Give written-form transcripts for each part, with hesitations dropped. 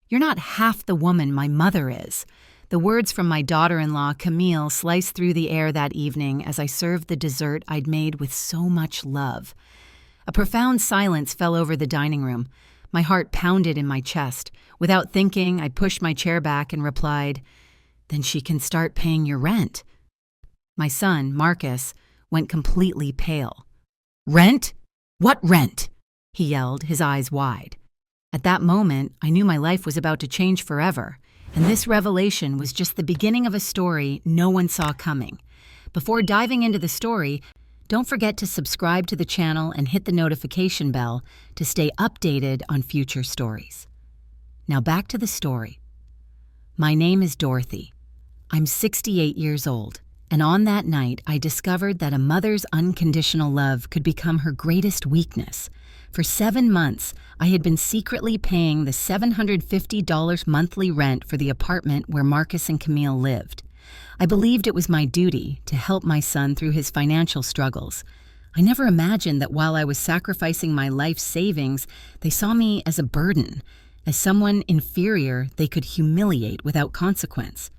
You're not half the woman my mother is. The words from my daughter-in-law, Camille, sliced through the air that evening as I served the dessert I'd made with so much love. A profound silence fell over the dining room. My heart pounded in my chest. Without thinking, I pushed my chair back and replied, "Then she can start paying your rent." My son, Marcus, went completely pale. "Rent? What rent?" he yelled, his eyes wide. At that moment, I knew my life was about to change forever, and this revelation was just the beginning of a story no one saw coming. Before diving into the story, don't forget to subscribe to the channel and hit the notification bell to stay updated on future stories. Now back to the story. My name is Dorothy. I'm 68 years old, and on that night I discovered that a mother's unconditional love could become her greatest weakness. For 7 months, I had been secretly paying the $750 monthly rent for the apartment where Marcus and Camille lived. I believed it was my duty to help my son through his financial struggles. I never imagined that while I was sacrificing my life savings, they saw me as a burden, as someone inferior they could humiliate without consequence.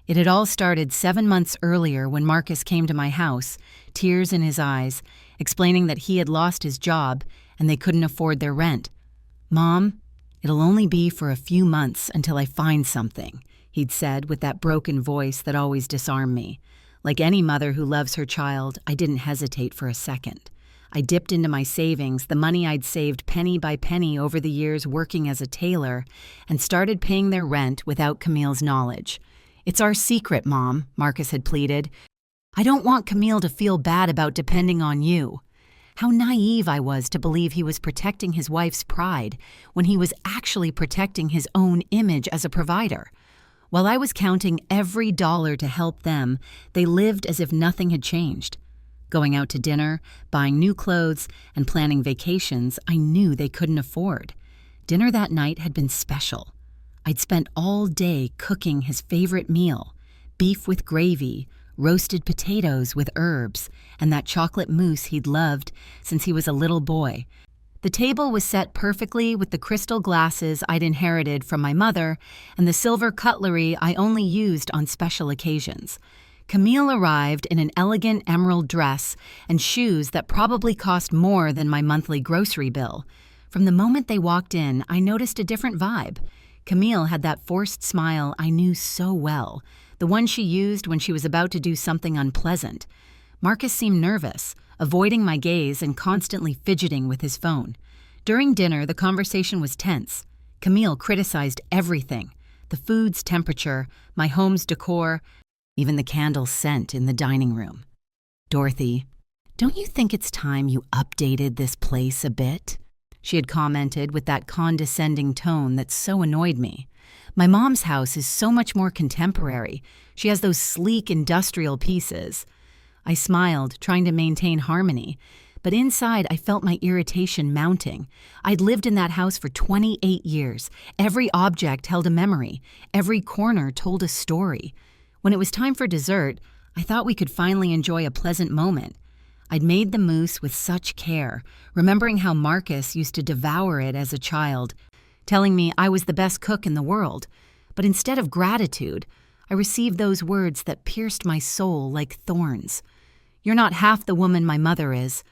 It had all started 7 months earlier when Marcus came to my house, tears in his eyes, explaining that he had lost his job and they couldn't afford their rent. "Mom, it'll only be for a few months until I find something," he'd said with that broken voice that always disarmed me. Like any mother who loves her child, I didn't hesitate for a second. I dipped into my savings, the money I'd saved penny by penny over the years working as a tailor, and started paying their rent without Camille's knowledge. "It's our secret, Mom," Marcus had pleaded. "I don't want Camille to feel bad about depending on you." How naive I was to believe he was protecting his wife's pride when he was actually protecting his own image as a provider. While I was counting every dollar to help them, they lived as if nothing had changed. Going out to dinner, buying new clothes, and planning vacations I knew they couldn't afford. Dinner that night had been special. I'd spent all day cooking his favorite meal, beef with gravy, roasted potatoes with herbs, and that chocolate mousse he'd loved since he was a little boy. The table was set perfectly with the crystal glasses I'd inherited from my mother and the silver cutlery I only used on special occasions. Camille arrived in an elegant emerald dress and shoes that probably cost more than my monthly grocery bill. From the moment they walked in, I noticed a different vibe. Camille had that forced smile I knew so well, the one she used when she was about to do something unpleasant. Marcus seemed nervous, avoiding my gaze and constantly fidgeting with his phone. During dinner, the conversation was tense. Camille criticized everything: the food's temperature, my home's decor, even the candle scent in the dining room. "Dorothy, don't you think it's time you updated this place a bit?" she had commented with that condescending tone that so annoyed me. My mom's house is so much more contemporary. She has those sleek industrial pieces. I smiled, trying to maintain harmony, but inside I felt my irritation mounting. I'd lived in that house for 28 years. Every object held a memory. Every corner told a story. When it was time for dessert, I thought we could finally enjoy a pleasant moment. I'd made the mousse with such care, remembering how Marcus used to devour it as a child, telling me I was the best cook in the world. But instead of gratitude, I received those words that pierced my soul like thorns. "You're not half the woman my mother is."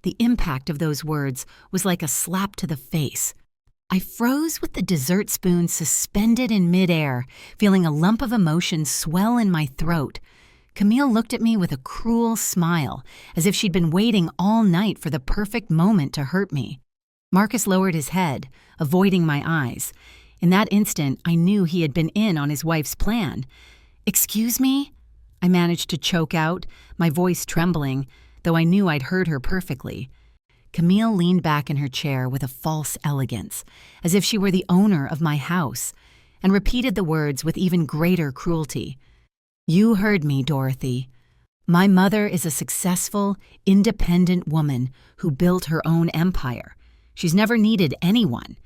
The impact of those words was like a slap to the face. I froze with the dessert spoon suspended in midair, feeling a lump of emotion swell in my throat. Camille looked at me with a cruel smile, as if she'd been waiting all night for the perfect moment to hurt me. Marcus lowered his head, avoiding my eyes. In that instant, I knew he had been in on his wife's plan. "Excuse me?" I managed to choke out, my voice trembling, though I knew I'd heard her perfectly. Camille leaned back in her chair with a false elegance, as if she were the owner of my house, and repeated the words with even greater cruelty. "You heard me, Dorothy. My mother is a successful, independent woman who built her own empire. She's never needed anyone.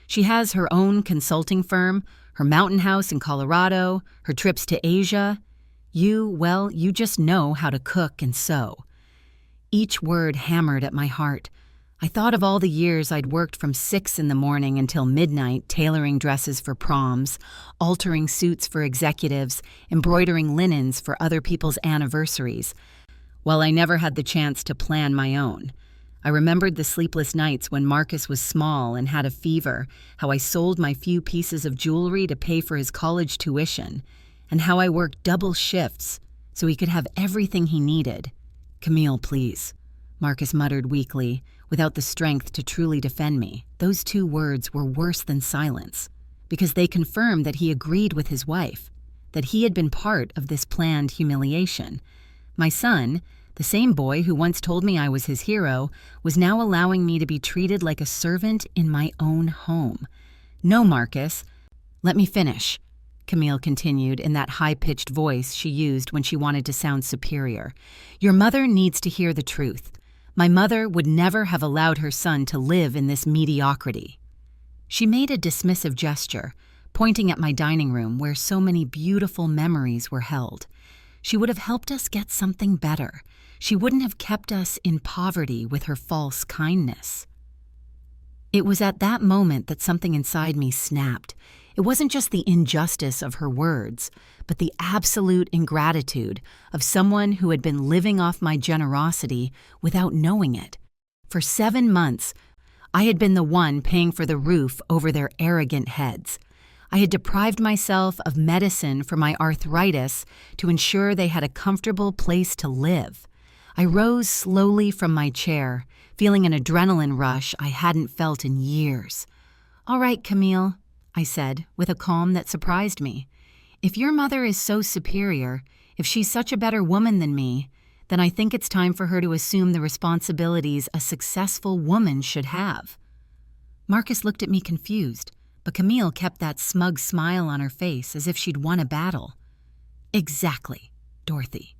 She has her own consulting firm, her mountain house in Colorado, her trips to Asia. You just know how to cook and sew." Each word hammered at my heart. I thought of all the years I'd worked from 6 in the morning until midnight tailoring dresses for proms, altering suits for executives, embroidering linens for other people's anniversaries, while I never had the chance to plan my own. I remembered the sleepless nights when Marcus was small and had a fever, how I sold my few pieces of jewelry to pay for his college tuition, and how I worked double shifts so he could have everything he needed. "Camille, please," Marcus muttered weakly, without the strength to truly defend me. Those 2 words were worse than silence, because they confirmed that he agreed with his wife, that he had been part of this planned humiliation. My son, the same boy who once told me I was his hero, was now allowing me to be treated like a servant in my own home. "No, Marcus. Let me finish," Camille continued in that high-pitched voice she used when she wanted to sound superior. "Your mother needs to hear the truth. My mother would never have allowed her son to live in this mediocrity." She made a dismissive gesture, pointing at my dining room where so many beautiful memories were held. She would have helped us get something better. She wouldn't have kept us in poverty with her false kindness. It was at that moment that something inside me snapped. It wasn't just the injustice of her words, but the absolute ingratitude of someone who had been living off my generosity without knowing it. For 7 months, I had been the one paying for the roof over their arrogant heads. I had deprived myself of medicine for my arthritis to ensure they had a comfortable place to live. I rose slowly from my chair, feeling an adrenaline rush I hadn't felt in years. "All right, Camille," I said, with a calm that surprised me. "If your mother is so superior, if she's such a better woman than me, then I think it's time for her to assume the responsibilities a successful woman should have." Marcus looked at me confused, but Camille kept that smug smile on her face as if she'd won a battle. "Exactly, Dorothy.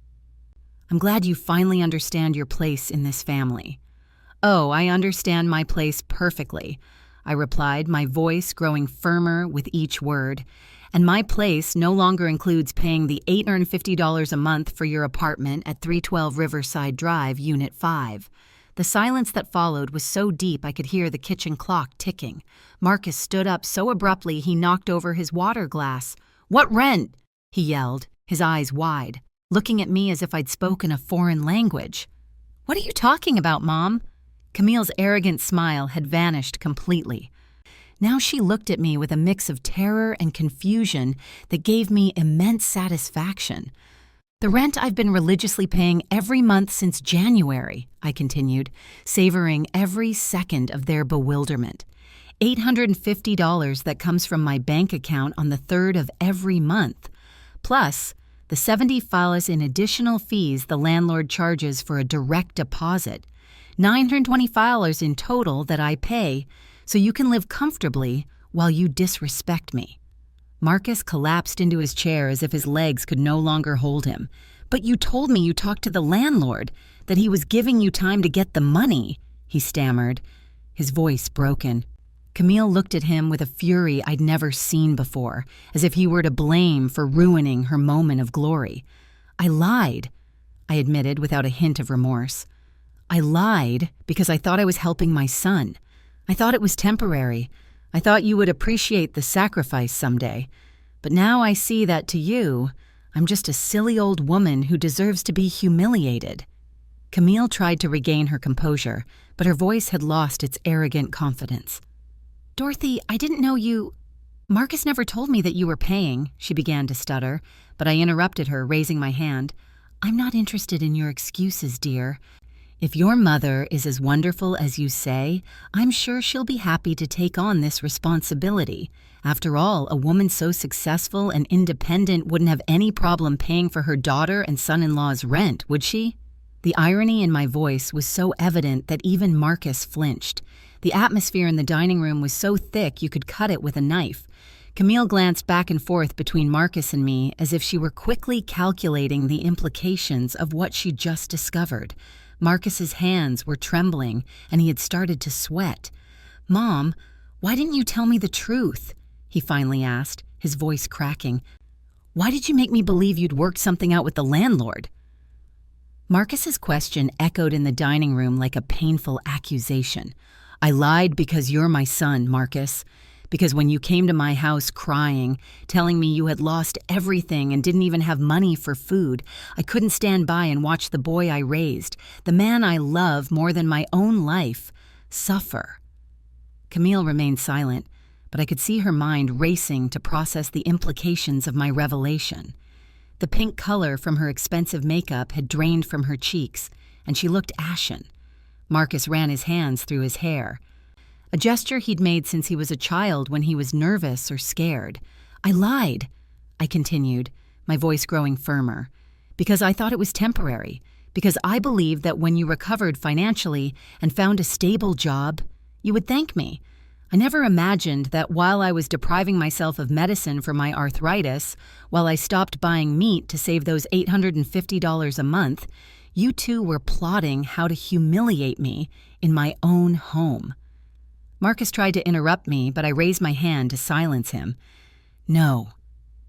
I'm glad you finally understand your place in this family." "Oh, I understand my place perfectly," I replied, my voice growing firmer with each word. "And my place no longer includes paying the $850 a month for your apartment at 312 Riverside Drive, Unit 5. The silence that followed was so deep I could hear the kitchen clock ticking. Marcus stood up so abruptly he knocked over his water glass. "What rent?" he yelled, his eyes wide, looking at me as if I'd spoken a foreign language. "What are you talking about, Mom?" Camille's arrogant smile had vanished completely. Now she looked at me with a mix of terror and confusion that gave me immense satisfaction. "The rent I've been religiously paying every month since January," I continued, savoring every second of their bewilderment. $850 that comes from my bank account on the 3rd of every month, plus the $70 in additional fees the landlord charges for a direct deposit. $920 in total that I pay, so you can live comfortably while you disrespect me." Marcus collapsed into his chair as if his legs could no longer hold him. "But you told me you talked to the landlord, that he was giving you time to get the money," he stammered, his voice broken. Camille looked at him with a fury I'd never seen before, as if he were to blame for ruining her moment of glory. "I lied," I admitted without a hint of remorse. "I lied because I thought I was helping my son. I thought it was temporary. I thought you would appreciate the sacrifice someday. But now I see that to you, I'm just a silly old woman who deserves to be humiliated." Camille tried to regain her composure, but her voice had lost its arrogant confidence. "Dorothy, I didn't know you— Marcus never told me that you were paying," she began to stutter, but I interrupted her, raising my hand. "I'm not interested in your excuses, dear. If your mother is as wonderful as you say, I'm sure she'll be happy to take on this responsibility. After all, a woman so successful and independent wouldn't have any problem paying for her daughter and son-in-law's rent, would she?" The irony in my voice was so evident that even Marcus flinched. The atmosphere in the dining room was so thick you could cut it with a knife. Camille glanced back and forth between Marcus and me as if she were quickly calculating the implications of what she'd just discovered. Marcus's hands were trembling, and he had started to sweat. "Mom, why didn't you tell me the truth?" he finally asked, his voice cracking. "Why did you make me believe you'd worked something out with the landlord?" Marcus's question echoed in the dining room like a painful accusation. I lied because you're my son, Marcus. Because when you came to my house crying, telling me you had lost everything and didn't even have money for food, I couldn't stand by and watch the boy I raised, the man I love more than my own life, suffer. Camille remained silent, but I could see her mind racing to process the implications of my revelation. The pink color from her expensive makeup had drained from her cheeks, and she looked ashen. Marcus ran his hands through his hair, a gesture he'd made since he was a child when he was nervous or scared. I lied, I continued, my voice growing firmer, because I thought it was temporary, because I believed that when you recovered financially and found a stable job, you would thank me. I never imagined that while I was depriving myself of medicine for my arthritis, while I stopped buying meat to save those $850 a month, you two were plotting how to humiliate me in my own home. Marcus tried to interrupt me, but I raised my hand to silence him. No.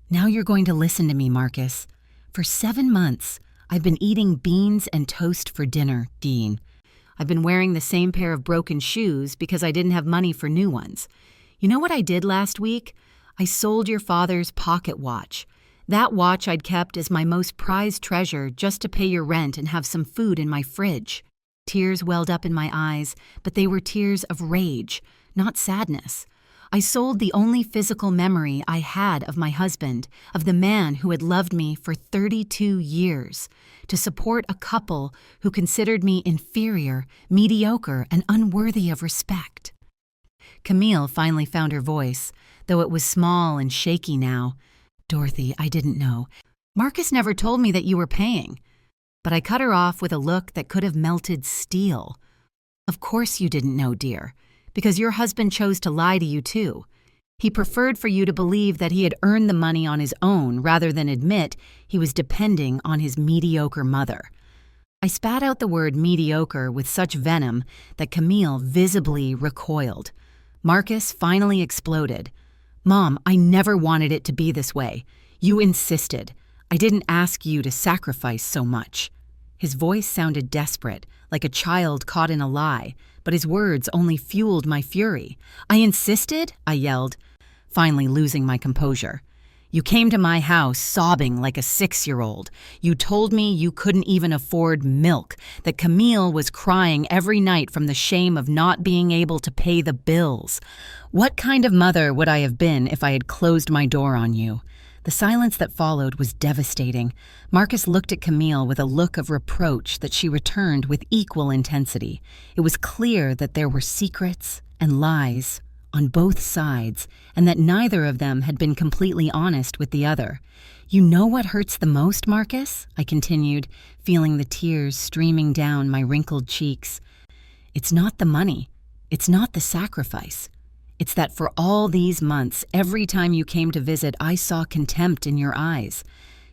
Now you're going to listen to me, Marcus. For 7 months, I've been eating beans and toast for dinner, Dean. I've been wearing the same pair of broken shoes because I didn't have money for new ones. You know what I did last week? I sold your father's pocket watch. That watch I'd kept as my most prized treasure just to pay your rent and have some food in my fridge. Tears welled up in my eyes, but they were tears of rage, not sadness. I sold the only physical memory I had of my husband, of the man who had loved me for 32 years, to support a couple who considered me inferior, mediocre, and unworthy of respect. Camille finally found her voice, though it was small and shaky now. Dorothy, I didn't know. Marcus never told me that you were paying. But I cut her off with a look that could have melted steel. Of course you didn't know, dear, because your husband chose to lie to you too. He preferred for you to believe that he had earned the money on his own rather than admit he was depending on his mediocre mother. I spat out the word mediocre with such venom that Camille visibly recoiled. Marcus finally exploded. Mom, I never wanted it to be this way. You insisted. I didn't ask you to sacrifice so much. His voice sounded desperate, like a child caught in a lie, but his words only fueled my fury. I insisted, I yelled, finally losing my composure. You came to my house sobbing like a 6-year-old. You told me you couldn't even afford milk, that Camille was crying every night from the shame of not being able to pay the bills. What kind of mother would I have been if I had closed my door on you? The silence that followed was devastating. Marcus looked at Camille with a look of reproach that she returned with equal intensity. It was clear that there were secrets and lies on both sides, and that neither of them had been completely honest with the other. You know what hurts the most, Marcus? I continued, feeling the tears streaming down my wrinkled cheeks. It's not the money. It's not the sacrifice. It's that for all these months, every time you came to visit, I saw contempt in your eyes.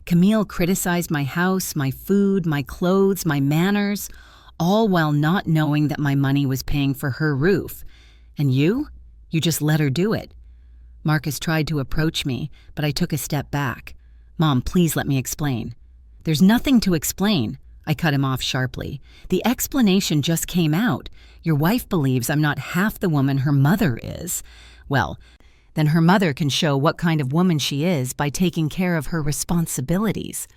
Camille criticized my house, my food, my clothes, my manners, all while not knowing that my money was paying for her roof. And you? You just let her do it. Marcus tried to approach me, but I took a step back. Mom, please let me explain. There's nothing to explain. I cut him off sharply. The explanation just came out. Your wife believes I'm not half the woman her mother is. Well, then her mother can show what kind of woman she is by taking care of her responsibilities.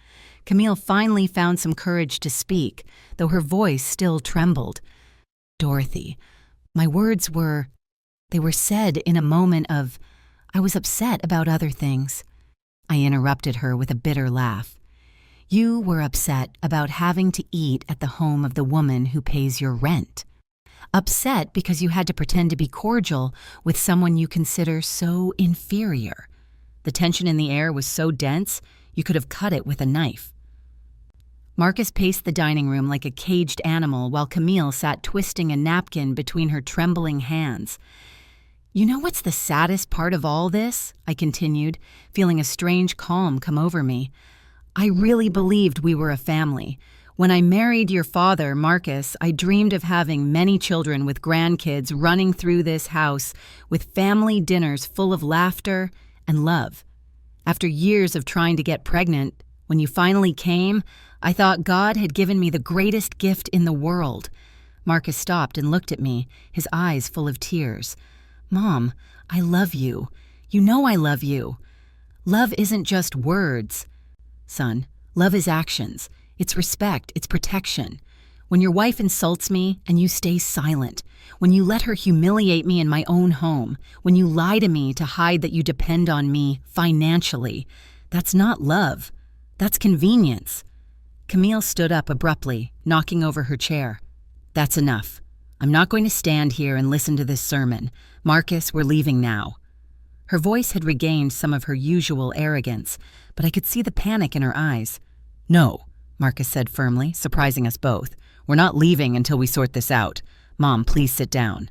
Camille finally found some courage to speak, though her voice still trembled. Dorothy, my words were said in a moment of, I was upset about other things. I interrupted her with a bitter laugh. You were upset about having to eat at the home of the woman who pays your rent. Upset because you had to pretend to be cordial with someone you consider so inferior. The tension in the air was so dense, you could have cut it with a knife. Marcus paced the dining room like a caged animal while Camille sat twisting a napkin between her trembling hands. You know what's the saddest part of all this? I continued, feeling a strange calm come over me. I really believed we were a family. When I married your father, Marcus, I dreamed of having many children with grandkids running through this house with family dinners full of laughter and love. After years of trying to get pregnant, When you finally came, I thought God had given me the greatest gift in the world." Marcus stopped and looked at me, his eyes full of tears. "Mom, I love you. You know I love you. Love isn't just words. Son, love is actions. It's respect. It's protection. When your wife insults me and you stay silent, when you let her humiliate me in my own home, when you lie to me to hide that you depend on me financially, that's not love. That's convenience." Camille stood up abruptly, knocking over her chair. "That's enough. I'm not going to stand here and listen to this sermon. Marcus, we're leaving now." Her voice had regained some of her usual arrogance, but I could see the panic in her eyes. "No," Marcus said firmly, surprising us both. "We're not leaving until we sort this out. Mom, please sit down."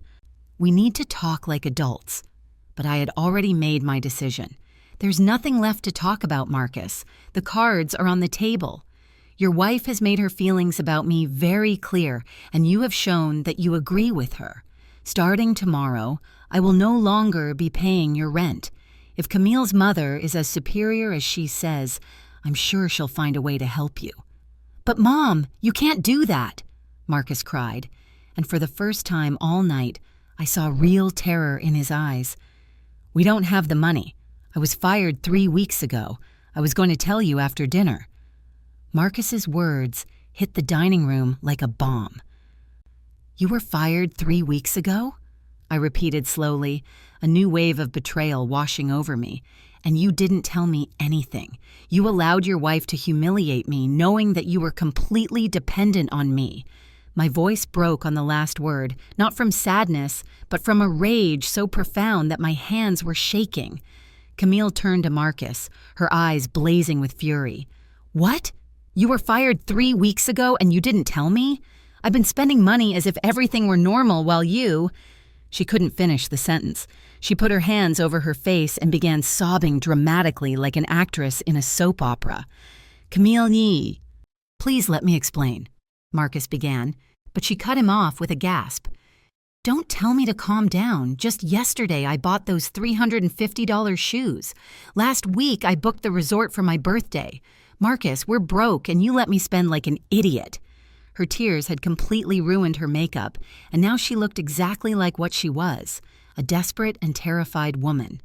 "We need to talk like adults." But I had already made my decision. "There's nothing left to talk about, Marcus. The cards are on the table. Your wife has made her feelings about me very clear, and you have shown that you agree with her. Starting tomorrow, I will no longer be paying your rent. If Camille's mother is as superior as she says, I'm sure she'll find a way to help you." "But Mom, you can't do that," Marcus cried, and for the first time all night, I saw real terror in his eyes. "We don't have the money. I was fired 3 weeks ago. I was going to tell you after dinner." Marcus's words hit the dining room like a bomb. "You were fired 3 weeks ago?" I repeated slowly, a new wave of betrayal washing over me. "And you didn't tell me anything. You allowed your wife to humiliate me, knowing that you were completely dependent on me." My voice broke on the last word, not from sadness, but from a rage so profound that my hands were shaking. Camille turned to Marcus, her eyes blazing with fury. "What? You were fired 3 weeks ago and you didn't tell me? I've been spending money as if everything were normal while you—" She couldn't finish the sentence. She put her hands over her face and began sobbing dramatically like an actress in a soap opera. "Camille Yee." "Please let me explain," Marcus began, but she cut him off with a gasp. "Don't tell me to calm down. Just yesterday I bought those $350 shoes. Last week I booked the resort for my birthday. Marcus, we're broke and you let me spend like an idiot." Her tears had completely ruined her makeup, and now she looked exactly like what she was, a desperate and terrified woman.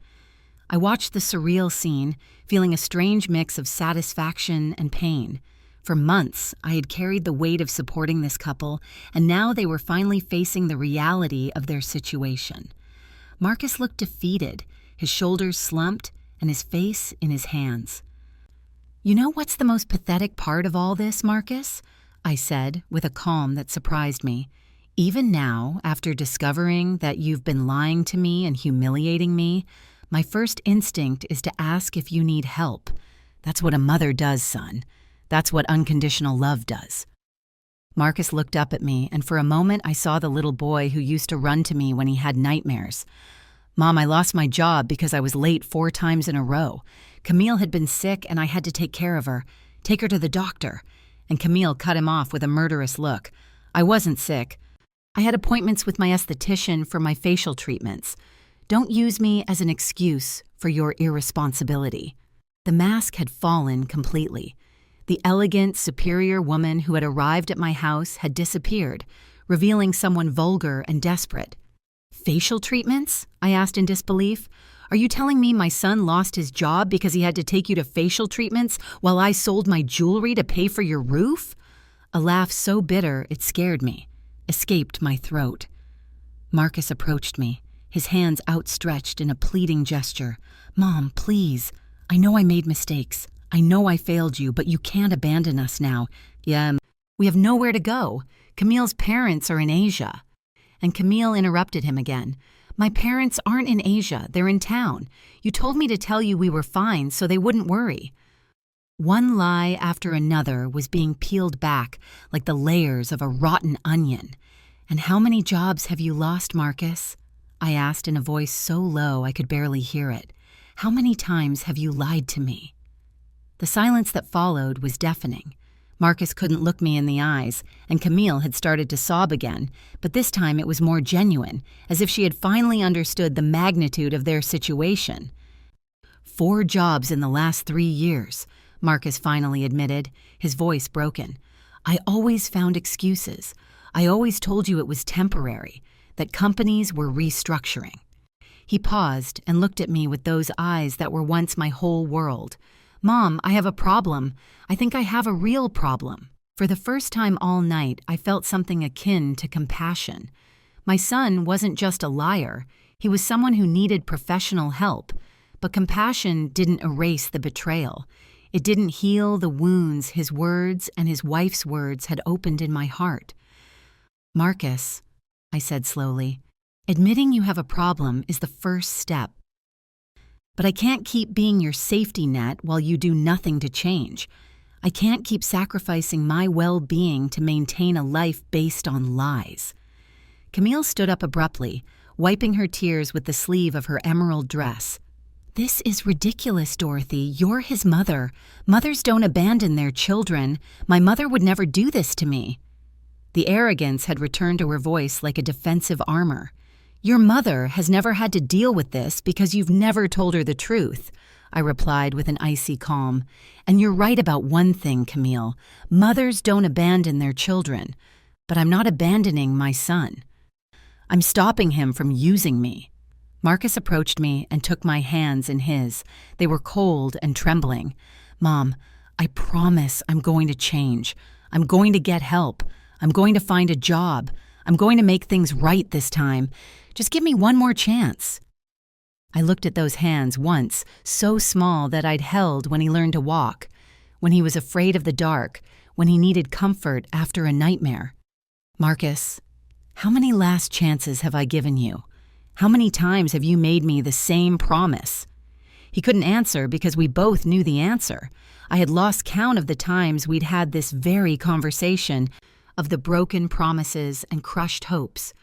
I watched the surreal scene, feeling a strange mix of satisfaction and pain. For months, I had carried the weight of supporting this couple, and now they were finally facing the reality of their situation. Marcus looked defeated, his shoulders slumped, and his face in his hands. "You know what's the most pathetic part of all this, Marcus?" I said, with a calm that surprised me. "Even now, after discovering that you've been lying to me and humiliating me, my first instinct is to ask if you need help. That's what a mother does, son. That's what unconditional love does." Marcus looked up at me, and for a moment I saw the little boy who used to run to me when he had nightmares. "Mom, I lost my job because I was late 4 times in a row. Camille had been sick and I had to take care of her. Take her to the doctor." And Camille cut him off with a murderous look. "I wasn't sick. I had appointments with my esthetician for my facial treatments. Don't use me as an excuse for your irresponsibility." The mask had fallen completely. The elegant, superior woman who had arrived at my house had disappeared, revealing someone vulgar and desperate. "Facial treatments?" I asked in disbelief. "Are you telling me my son lost his job because he had to take you to facial treatments while I sold my jewelry to pay for your roof?" A laugh so bitter it scared me, escaped my throat. Marcus approached me, his hands outstretched in a pleading gesture. "Mom, please. I know I made mistakes. I know I failed you, but you can't abandon us now. Yeah, we have nowhere to go. Camille's parents are in Asia." And Camille interrupted him again. "My parents aren't in Asia, they're in town. You told me to tell you we were fine so they wouldn't worry." One lie after another was being peeled back like the layers of a rotten onion. "And how many jobs have you lost, Marcus?" I asked in a voice so low I could barely hear it. "How many times have you lied to me?" The silence that followed was deafening. Marcus couldn't look me in the eyes, and Camille had started to sob again, but this time it was more genuine, as if she had finally understood the magnitude of their situation. 4 jobs in the last 3 years. Marcus finally admitted, his voice broken. "I always found excuses. I always told you it was temporary, that companies were restructuring." He paused and looked at me with those eyes that were once my whole world. "Mom, I have a problem. I think I have a real problem." For the first time all night, I felt something akin to compassion. My son wasn't just a liar. He was someone who needed professional help. But compassion didn't erase the betrayal. It didn't heal the wounds his words and his wife's words had opened in my heart. "Marcus," I said slowly, "admitting you have a problem is the first step. But I can't keep being your safety net while you do nothing to change. I can't keep sacrificing my well-being to maintain a life based on lies." Camille stood up abruptly, wiping her tears with the sleeve of her emerald dress. "This is ridiculous, Dorothy. You're his mother. Mothers don't abandon their children. My mother would never do this to me." The arrogance had returned to her voice like a defensive armor. "Your mother has never had to deal with this because you've never told her the truth," I replied with an icy calm. "And you're right about one thing, Camille. Mothers don't abandon their children. But I'm not abandoning my son. I'm stopping him from using me." Marcus approached me and took my hands in his. They were cold and trembling. "Mom, I promise I'm going to change. I'm going to get help. I'm going to find a job. I'm going to make things right this time. Just give me one more chance." I looked at those hands once, so small that I'd held when he learned to walk, when he was afraid of the dark, when he needed comfort after a nightmare. "Marcus, how many last chances have I given you? How many times have you made me the same promise?" He couldn't answer because we both knew the answer. I had lost count of the times we'd had this very conversation, of the broken promises and crushed hopes.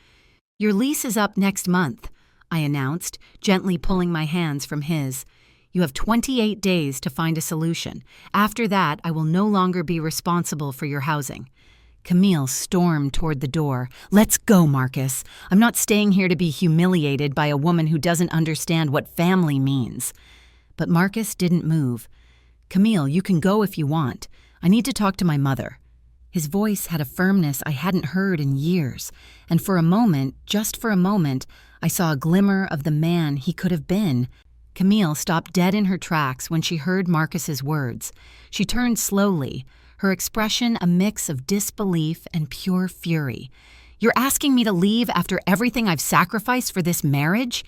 "Your lease is up next month," I announced, gently pulling my hands from his. "You have 28 days to find a solution. After that, I will no longer be responsible for your housing." Camille stormed toward the door. "Let's go, Marcus. I'm not staying here to be humiliated by a woman who doesn't understand what family means." But Marcus didn't move. "Camille, you can go if you want. I need to talk to my mother." His voice had a firmness I hadn't heard in years, and for a moment, just for a moment, I saw a glimmer of the man he could have been. Camille stopped dead in her tracks when she heard Marcus's words. She turned slowly, her expression a mix of disbelief and pure fury. "You're asking me to leave after everything I've sacrificed for this marriage?"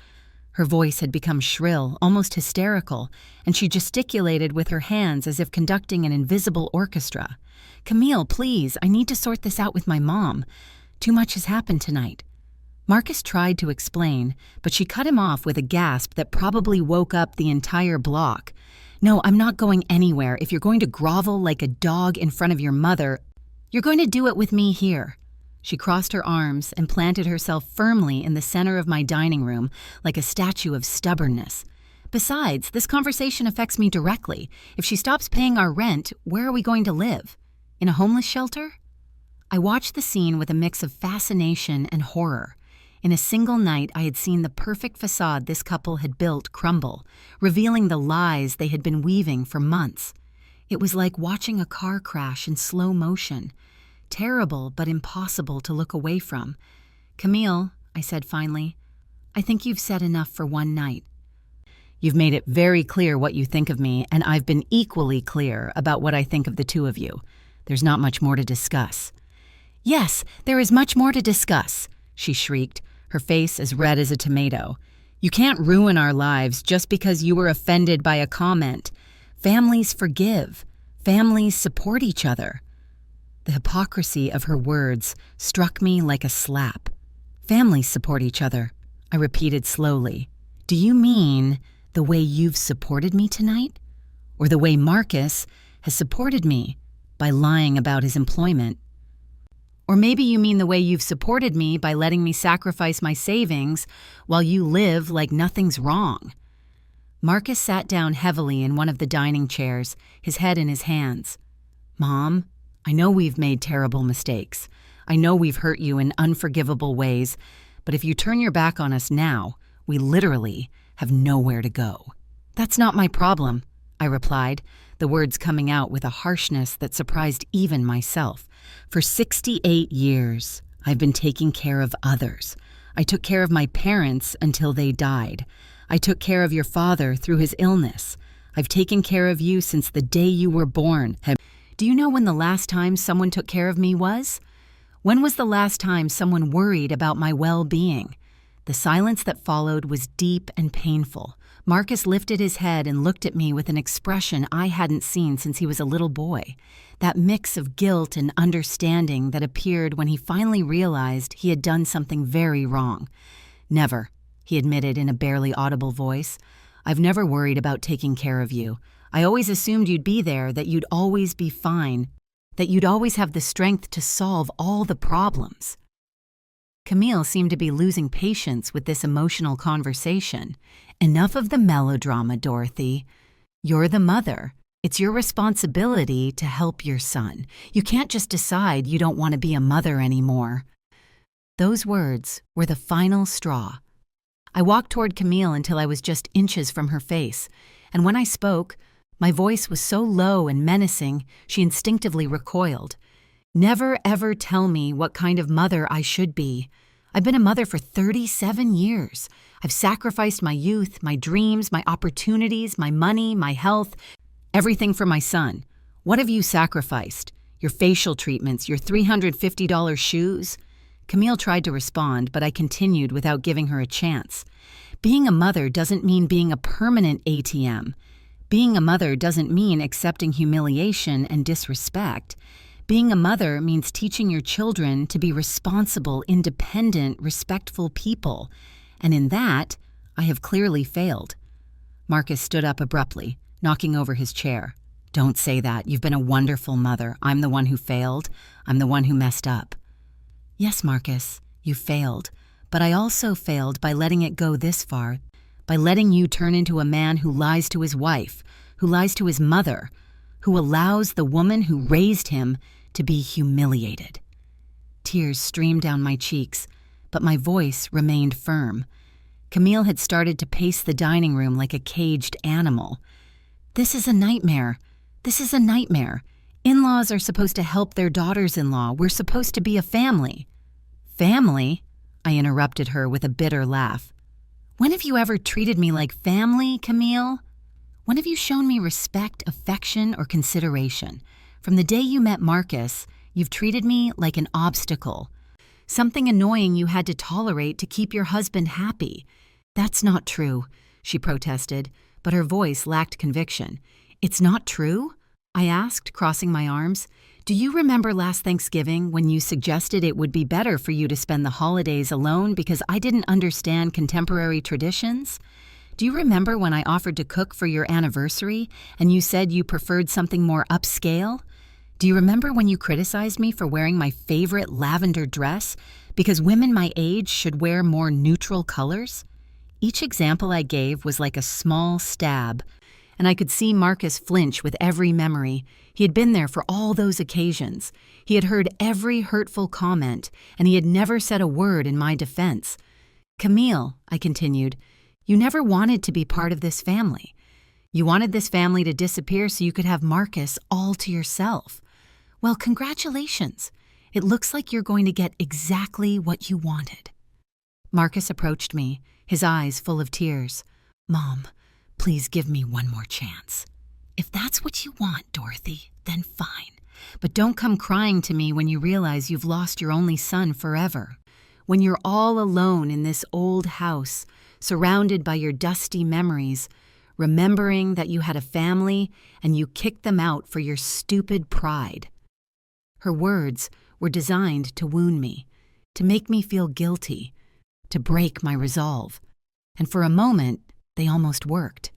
Her voice had become shrill, almost hysterical, and she gesticulated with her hands as if conducting an invisible orchestra. "Camille, please, I need to sort this out with my mom. Too much has happened tonight." Marcus tried to explain, but she cut him off with a gasp that probably woke up the entire block. "No, I'm not going anywhere. If you're going to grovel like a dog in front of your mother, you're going to do it with me here." She crossed her arms and planted herself firmly in the center of my dining room like a statue of stubbornness. "Besides, this conversation affects me directly. If she stops paying our rent, where are we going to live? In a homeless shelter?" I watched the scene with a mix of fascination and horror. In a single night, I had seen the perfect facade this couple had built crumble, revealing the lies they had been weaving for months. It was like watching a car crash in slow motion. Terrible, but impossible to look away from. "Camille," I said finally, "I think you've said enough for one night. You've made it very clear what you think of me, and I've been equally clear about what I think of the two of you. There's not much more to discuss." "Yes, there is much more to discuss," she shrieked, her face as red as a tomato. "You can't ruin our lives just because you were offended by a comment. Families forgive. Families support each other." The hypocrisy of her words struck me like a slap. "Families support each other," I repeated slowly. "Do you mean the way you've supported me tonight? Or the way Marcus has supported me by lying about his employment? Or maybe you mean the way you've supported me by letting me sacrifice my savings while you live like nothing's wrong." Marcus sat down heavily in one of the dining chairs, his head in his hands. "Mom, I know we've made terrible mistakes. I know we've hurt you in unforgivable ways, but if you turn your back on us now, we literally have nowhere to go." "That's not my problem," I replied. the words coming out with a harshness that surprised even myself. For 68 years, I've been taking care of others. I took care of my parents until they died. I took care of your father through his illness. I've taken care of you since the day you were born. Do you know when the last time someone took care of me was? When was the last time someone worried about my well-being? The silence that followed was deep and painful. Marcus lifted his head and looked at me with an expression I hadn't seen since he was a little boy. That mix of guilt and understanding that appeared when he finally realized he had done something very wrong. Never, he admitted in a barely audible voice. I've never worried about taking care of you. I always assumed you'd be there, that you'd always be fine, that you'd always have the strength to solve all the problems. Camille seemed to be losing patience with this emotional conversation. Enough of the melodrama, Dorothy. You're the mother. It's your responsibility to help your son. You can't just decide you don't want to be a mother anymore. Those words were the final straw. I walked toward Camille until I was just inches from her face, and when I spoke, my voice was so low and menacing, she instinctively recoiled. Never ever tell me what kind of mother I should be. I've been a mother for 37 years. I've sacrificed my youth, my dreams, my opportunities, my money, my health, everything for my son. What have you sacrificed? Your facial treatments, your $350 shoes? Camille tried to respond, but I continued without giving her a chance. Being a mother doesn't mean being a permanent ATM. Being a mother doesn't mean accepting humiliation and disrespect. Being a mother means teaching your children to be responsible, independent, respectful people. And in that, I have clearly failed. Marcus stood up abruptly, knocking over his chair. Don't say that. You've been a wonderful mother. I'm the one who failed. I'm the one who messed up. Yes, Marcus, you failed. But I also failed by letting it go this far, by letting you turn into a man who lies to his wife, who lies to his mother, who allows the woman who raised him to be humiliated. Tears streamed down my cheeks, but my voice remained firm. Camille had started to pace the dining room like a caged animal. This is a nightmare. This is a nightmare. In-laws are supposed to help their daughters-in-law. We're supposed to be a family. Family? I interrupted her with a bitter laugh. When have you ever treated me like family, Camille? When have you shown me respect, affection, or consideration? From the day you met Marcus, you've treated me like an obstacle. Something annoying you had to tolerate to keep your husband happy. That's not true, she protested, but her voice lacked conviction. It's not true? I asked, crossing my arms. Do you remember last Thanksgiving when you suggested it would be better for you to spend the holidays alone because I didn't understand contemporary traditions? Do you remember when I offered to cook for your anniversary and you said you preferred something more upscale? Do you remember when you criticized me for wearing my favorite lavender dress because women my age should wear more neutral colors? Each example I gave was like a small stab, and I could see Marcus flinch with every memory. He had been there for all those occasions. He had heard every hurtful comment, and he had never said a word in my defense. Camille, I continued, you never wanted to be part of this family. You wanted this family to disappear so you could have Marcus all to yourself. Well, congratulations. It looks like you're going to get exactly what you wanted. Marcus approached me, his eyes full of tears. Mom, please give me one more chance. If that's what you want, Dorothy, then fine. But don't come crying to me when you realize you've lost your only son forever. When you're all alone in this old house, surrounded by your dusty memories, remembering that you had a family and you kicked them out for your stupid pride. Her words were designed to wound me, to make me feel guilty, to break my resolve. And for a moment, they almost worked.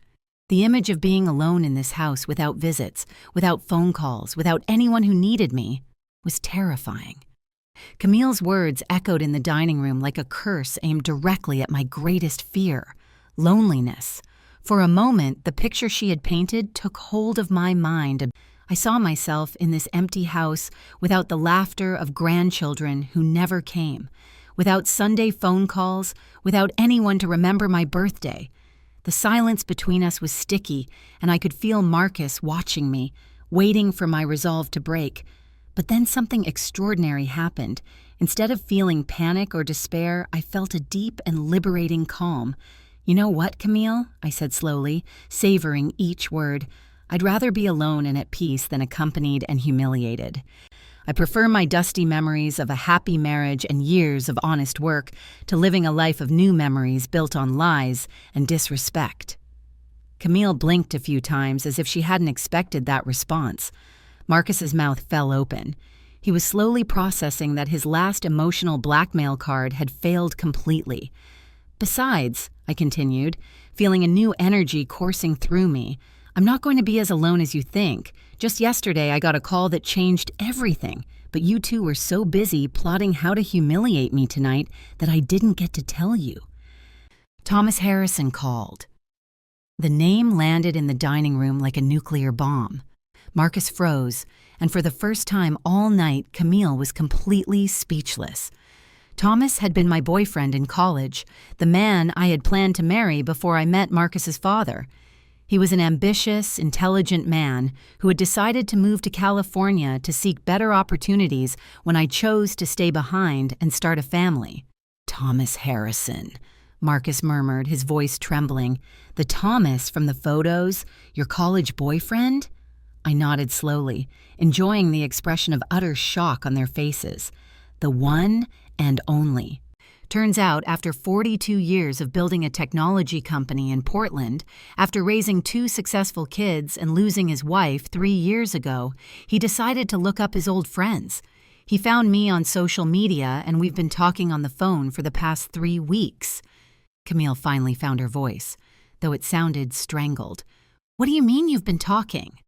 The image of being alone in this house without visits, without phone calls, without anyone who needed me, was terrifying. Camille's words echoed in the dining room like a curse aimed directly at my greatest fear, loneliness. For a moment, the picture she had painted took hold of my mind. I saw myself in this empty house without the laughter of grandchildren who never came, without Sunday phone calls, without anyone to remember my birthday. The silence between us was sticky, and I could feel Marcus watching me, waiting for my resolve to break. But then something extraordinary happened. Instead of feeling panic or despair, I felt a deep and liberating calm. "You know what, Camille?" I said slowly, savoring each word. "I'd rather be alone and at peace than accompanied and humiliated. I prefer my dusty memories of a happy marriage and years of honest work to living a life of new memories built on lies and disrespect." Camille blinked a few times as if she hadn't expected that response. Marcus's mouth fell open. He was slowly processing that his last emotional blackmail card had failed completely. "Besides," I continued, feeling a new energy coursing through me, "I'm not going to be as alone as you think. Just yesterday I got a call that changed everything, but you two were so busy plotting how to humiliate me tonight that I didn't get to tell you." Thomas Harrison called. The name landed in the dining room like a nuclear bomb. Marcus froze, and for the first time all night, Camille was completely speechless. Thomas had been my boyfriend in college, the man I had planned to marry before I met Marcus's father. He was an ambitious, intelligent man who had decided to move to California to seek better opportunities when I chose to stay behind and start a family. "Thomas Harrison," Marcus murmured, his voice trembling. "The Thomas from the photos? Your college boyfriend?" I nodded slowly, enjoying the expression of utter shock on their faces. "The one and only." Turns out, after 42 years of building a technology company in Portland, after raising 2 successful kids and losing his wife 3 years ago, he decided to look up his old friends. He found me on social media, and we've been talking on the phone for the past 3 weeks. Camille finally found her voice, though it sounded strangled. "What do you mean you've been talking?"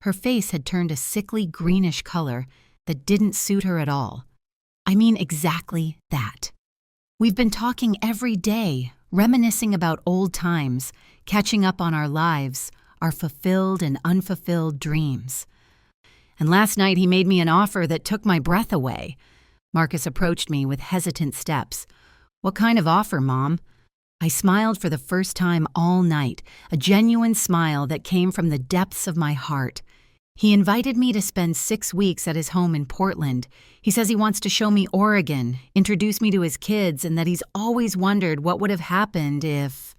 Her face had turned a sickly greenish color that didn't suit her at all. "I mean exactly that. We've been talking every day, reminiscing about old times, catching up on our lives, our fulfilled and unfulfilled dreams. And last night he made me an offer that took my breath away." Marcus approached me with hesitant steps. "What kind of offer, Mom?" I smiled for the first time all night, a genuine smile that came from the depths of my heart. He invited me to spend 6 weeks at his home in Portland. He says he wants to show me Oregon, introduce me to his kids, and that he's always wondered what would have happened if...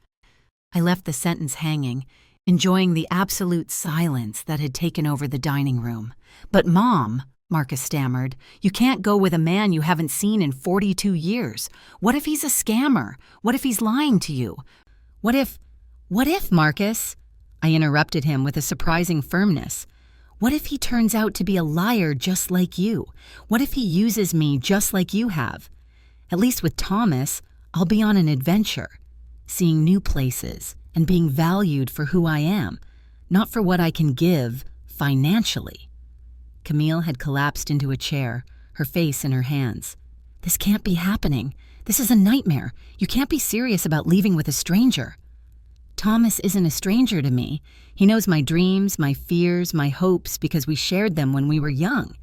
I left the sentence hanging, enjoying the absolute silence that had taken over the dining room. "But Mom," Marcus stammered, "you can't go with a man you haven't seen in 42 years. What if he's a scammer? What if he's lying to you? What if, Marcus?" I interrupted him with a surprising firmness. "What if he turns out to be a liar just like you? What if he uses me just like you have? At least with Thomas, I'll be on an adventure, seeing new places and being valued for who I am, not for what I can give financially." Camille had collapsed into a chair, her face in her hands. "This can't be happening. This is a nightmare. You can't be serious about leaving with a stranger." "Thomas isn't a stranger to me. He knows my dreams, my fears, my hopes because we shared them when we were young.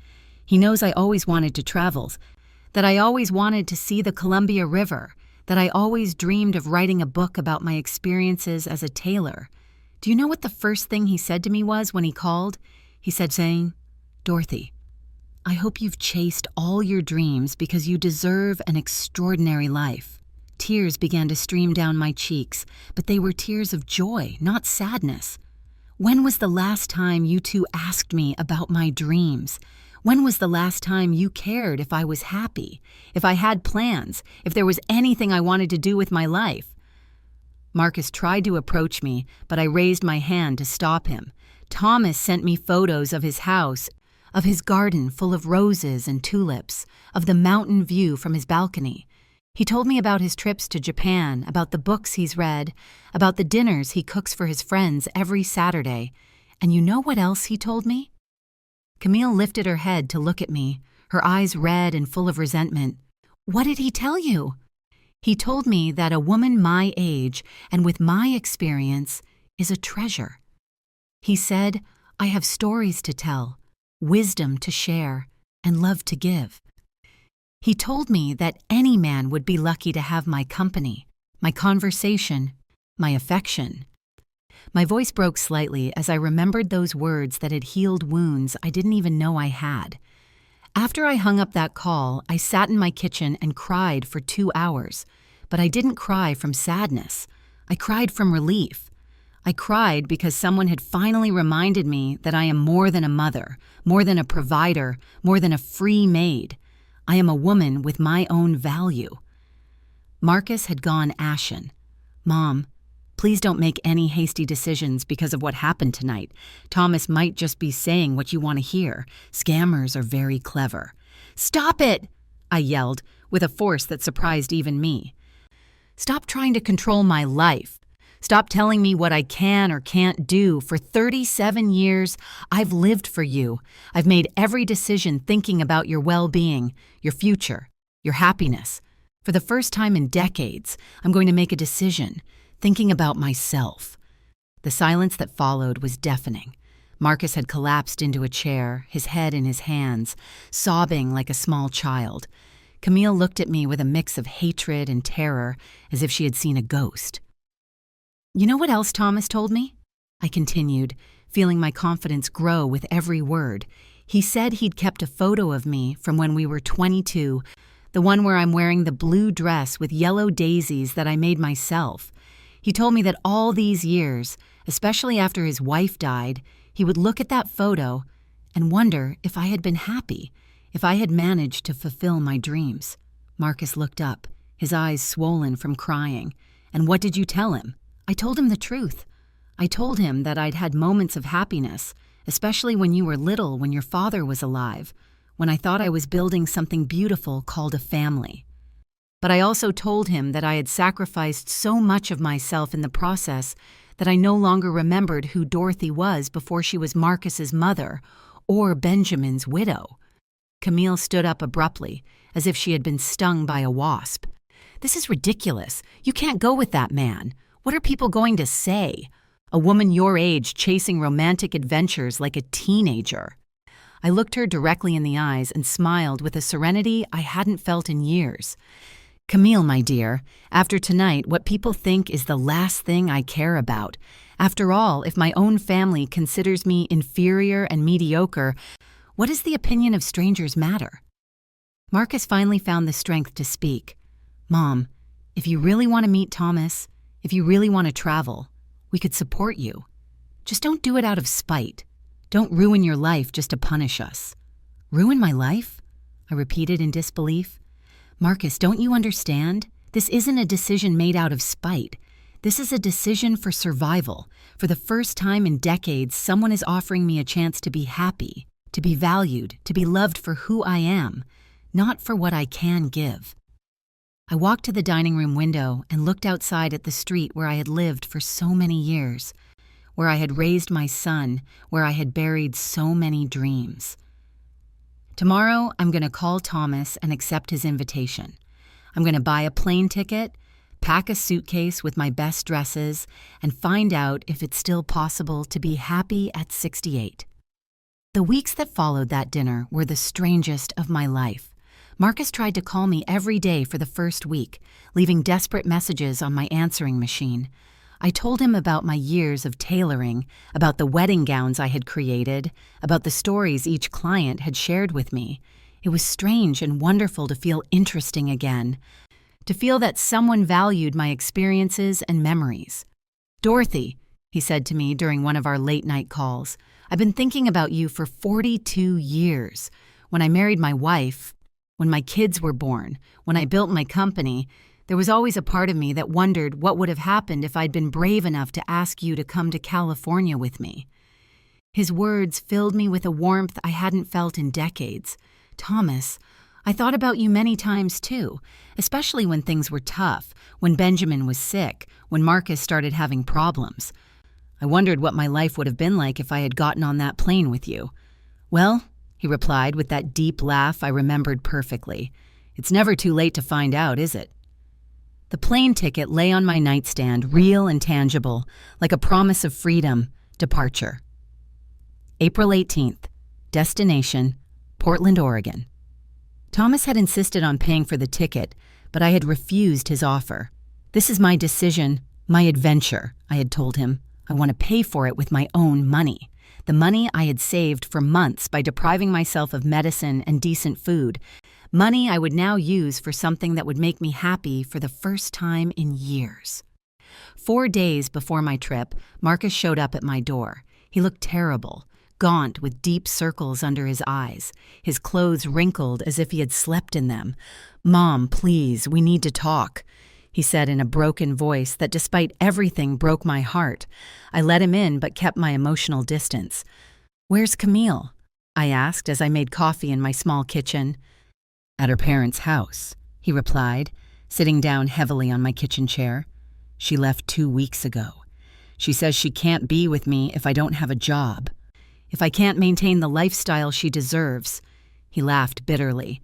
He knows I always wanted to travel, that I always wanted to see the Columbia River, that I always dreamed of writing a book about my experiences as a tailor. Do you know what the first thing he said to me was when he called? He said, "Dorothy, I hope you've chased all your dreams because you deserve an extraordinary life." Tears began to stream down my cheeks, but they were tears of joy, not sadness. "When was the last time you two asked me about my dreams? When was the last time you cared if I was happy, if I had plans, if there was anything I wanted to do with my life?" Marcus tried to approach me, but I raised my hand to stop him. "Thomas sent me photos of his house, of his garden full of roses and tulips, of the mountain view from his balcony. He told me about his trips to Japan, about the books he's read, about the dinners he cooks for his friends every Saturday. And you know what else he told me?" Camille lifted her head to look at me, her eyes red and full of resentment. "What did he tell you?" "He told me that a woman my age and with my experience is a treasure. He said, I have stories to tell, wisdom to share, and love to give. He told me that any man would be lucky to have my company, my conversation, my affection. My voice broke slightly as I remembered those words that had healed wounds I didn't even know I had. After I hung up that call, I sat in my kitchen and cried for 2 hours. But I didn't cry from sadness. I cried from relief. I cried because someone had finally reminded me that I am more than a mother, more than a provider, more than a free maid. I am a woman with my own value. Marcus had gone ashen. Mom, please don't make any hasty decisions because of what happened tonight. Thomas might just be saying what you want to hear. Scammers are very clever. Stop it! I yelled, with a force that surprised even me. Stop trying to control my life. Stop telling me what I can or can't do. For 37 years, I've lived for you. I've made every decision thinking about your well-being, your future, your happiness. For the first time in decades, I'm going to make a decision, thinking about myself. The silence that followed was deafening. Marcus had collapsed into a chair, his head in his hands, sobbing like a small child. Camille looked at me with a mix of hatred and terror, as if she had seen a ghost. You know what else Thomas told me? I continued, feeling my confidence grow with every word. He said he'd kept a photo of me from when we were 22, the one where I'm wearing the blue dress with yellow daisies that I made myself. He told me that all these years, especially after his wife died, he would look at that photo and wonder if I had been happy, if I had managed to fulfill my dreams. Marcus looked up, his eyes swollen from crying. And what did you tell him? I told him the truth. I told him that I'd had moments of happiness, especially when you were little, when your father was alive, when I thought I was building something beautiful called a family. But I also told him that I had sacrificed so much of myself in the process that I no longer remembered who Dorothy was before she was Marcus's mother or Benjamin's widow. Camille stood up abruptly, as if she had been stung by a wasp. This is ridiculous. You can't go with that man. What are people going to say? A woman your age chasing romantic adventures like a teenager. I looked her directly in the eyes and smiled with a serenity I hadn't felt in years. Camille, my dear, after tonight, what people think is the last thing I care about. After all, if my own family considers me inferior and mediocre, what does the opinion of strangers matter? Marcus finally found the strength to speak. Mom, if you really want to meet Thomas, if you really want to travel, we could support you. Just don't do it out of spite. Don't ruin your life just to punish us. Ruin my life? I repeated in disbelief. Marcus, don't you understand? This isn't a decision made out of spite. This is a decision for survival. For the first time in decades, someone is offering me a chance to be happy, to be valued, to be loved for who I am, not for what I can give. I walked to the dining room window and looked outside at the street where I had lived for so many years, where I had raised my son, where I had buried so many dreams. Tomorrow, I'm going to call Thomas and accept his invitation. I'm going to buy a plane ticket, pack a suitcase with my best dresses, and find out if it's still possible to be happy at 68. The weeks that followed that dinner were the strangest of my life. Marcus tried to call me every day for the first week, leaving desperate messages on my answering machine. I told him about my years of tailoring, about the wedding gowns I had created, about the stories each client had shared with me. It was strange and wonderful to feel interesting again, to feel that someone valued my experiences and memories. Dorothy, he said to me during one of our late-night calls, I've been thinking about you for 42 years. When I married my wife, when my kids were born, when I built my company, there was always a part of me that wondered what would have happened if I'd been brave enough to ask you to come to California with me. His words filled me with a warmth I hadn't felt in decades. Thomas, I thought about you many times too, especially when things were tough, when Benjamin was sick, when Marcus started having problems. I wondered what my life would have been like if I had gotten on that plane with you. Well, he replied with that deep laugh I remembered perfectly. It's never too late to find out, is it? The plane ticket lay on my nightstand, real and tangible, like a promise of freedom, departure. April 18th, destination, Portland, Oregon. Thomas had insisted on paying for the ticket, but I had refused his offer. This is my decision, My adventure, I had told him. I want to pay for it with my own money. The money I had saved for months by depriving myself of medicine and decent food. Money I would now use for something that would make me happy for the first time in years. 4 days before my trip, Marcus showed up at my door. He looked terrible, gaunt with deep circles under his eyes, his clothes wrinkled as if he had slept in them. "Mom, please, we need to talk," he said in a broken voice that despite everything broke my heart. I let him in but kept my emotional distance. "Where's Camille?" I asked as I made coffee in my small kitchen. "At her parents' house," he replied, sitting down heavily on my kitchen chair. "She left 2 weeks ago. She says she can't be with me if I don't have a job, if I can't maintain the lifestyle she deserves." He laughed bitterly.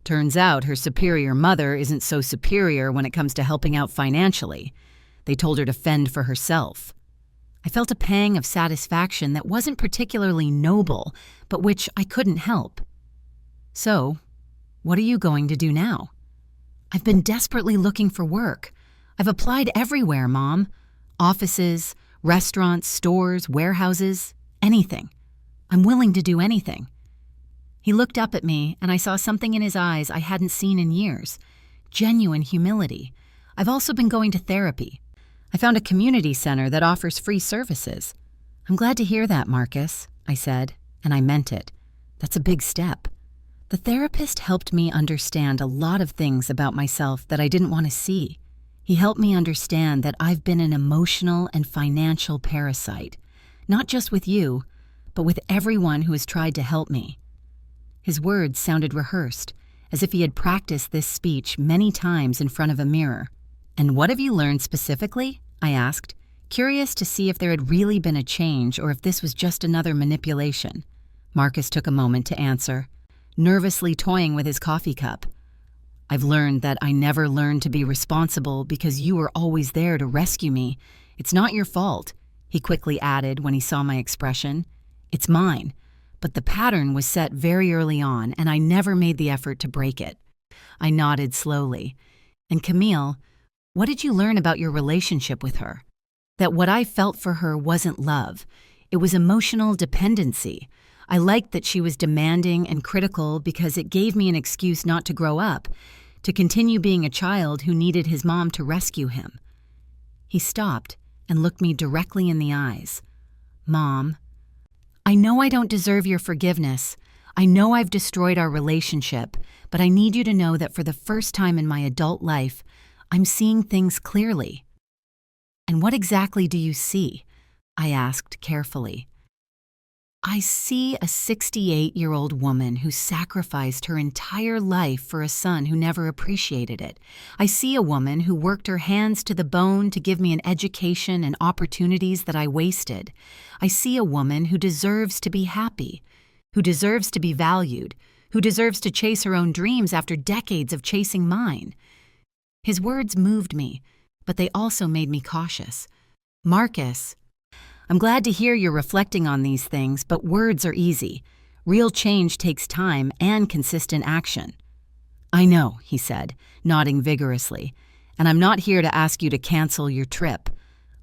"Turns out her superior mother isn't so superior when it comes to helping out financially. They told her to fend for herself." I felt a pang of satisfaction that wasn't particularly noble, but which I couldn't help. "So, what are you going to do now?" "I've been desperately looking for work. I've applied everywhere, Mom. Offices, restaurants, stores, warehouses, anything. I'm willing to do anything." He looked up at me, and I saw something in his eyes I hadn't seen in years. Genuine humility. "I've also been going to therapy. I found a community center that offers free services." "I'm glad to hear that, Marcus," I said, and I meant it. That's a big step. The therapist helped me understand a lot of things about myself that I didn't want to see. He helped me understand that I've been an emotional and financial parasite, not just with you, but with everyone who has tried to help me. His words sounded rehearsed, as if he had practiced this speech many times in front of a mirror. "And what have you learned specifically?" I asked, curious to see if there had really been a change or if this was just another manipulation. Marcus took a moment to answer, nervously toying with his coffee cup. "I've learned that I never learned to be responsible because you were always there to rescue me. It's not your fault," he quickly added when he saw my expression. "It's mine. But the pattern was set very early on, and I never made the effort to break it." I nodded slowly. "And Camille, what did you learn about your relationship with her?" "That what I felt for her wasn't love. It was emotional dependency. I liked that she was demanding and critical because it gave me an excuse not to grow up, to continue being a child who needed his mom to rescue him." He stopped and looked me directly in the eyes. "Mom, I know I don't deserve your forgiveness. I know I've destroyed our relationship, but I need you to know that for the first time in my adult life, I'm seeing things clearly." "And what exactly do you see?" I asked carefully. "I see a 68-year-old woman who sacrificed her entire life for a son who never appreciated it. I see a woman who worked her hands to the bone to give me an education and opportunities that I wasted. I see a woman who deserves to be happy, who deserves to be valued, who deserves to chase her own dreams after decades of chasing mine." His words moved me, but they also made me cautious. "Marcus, I'm glad to hear you're reflecting on these things, but words are easy. Real change takes time and consistent action." "I know," he said, nodding vigorously, "and I'm not here to ask you to cancel your trip.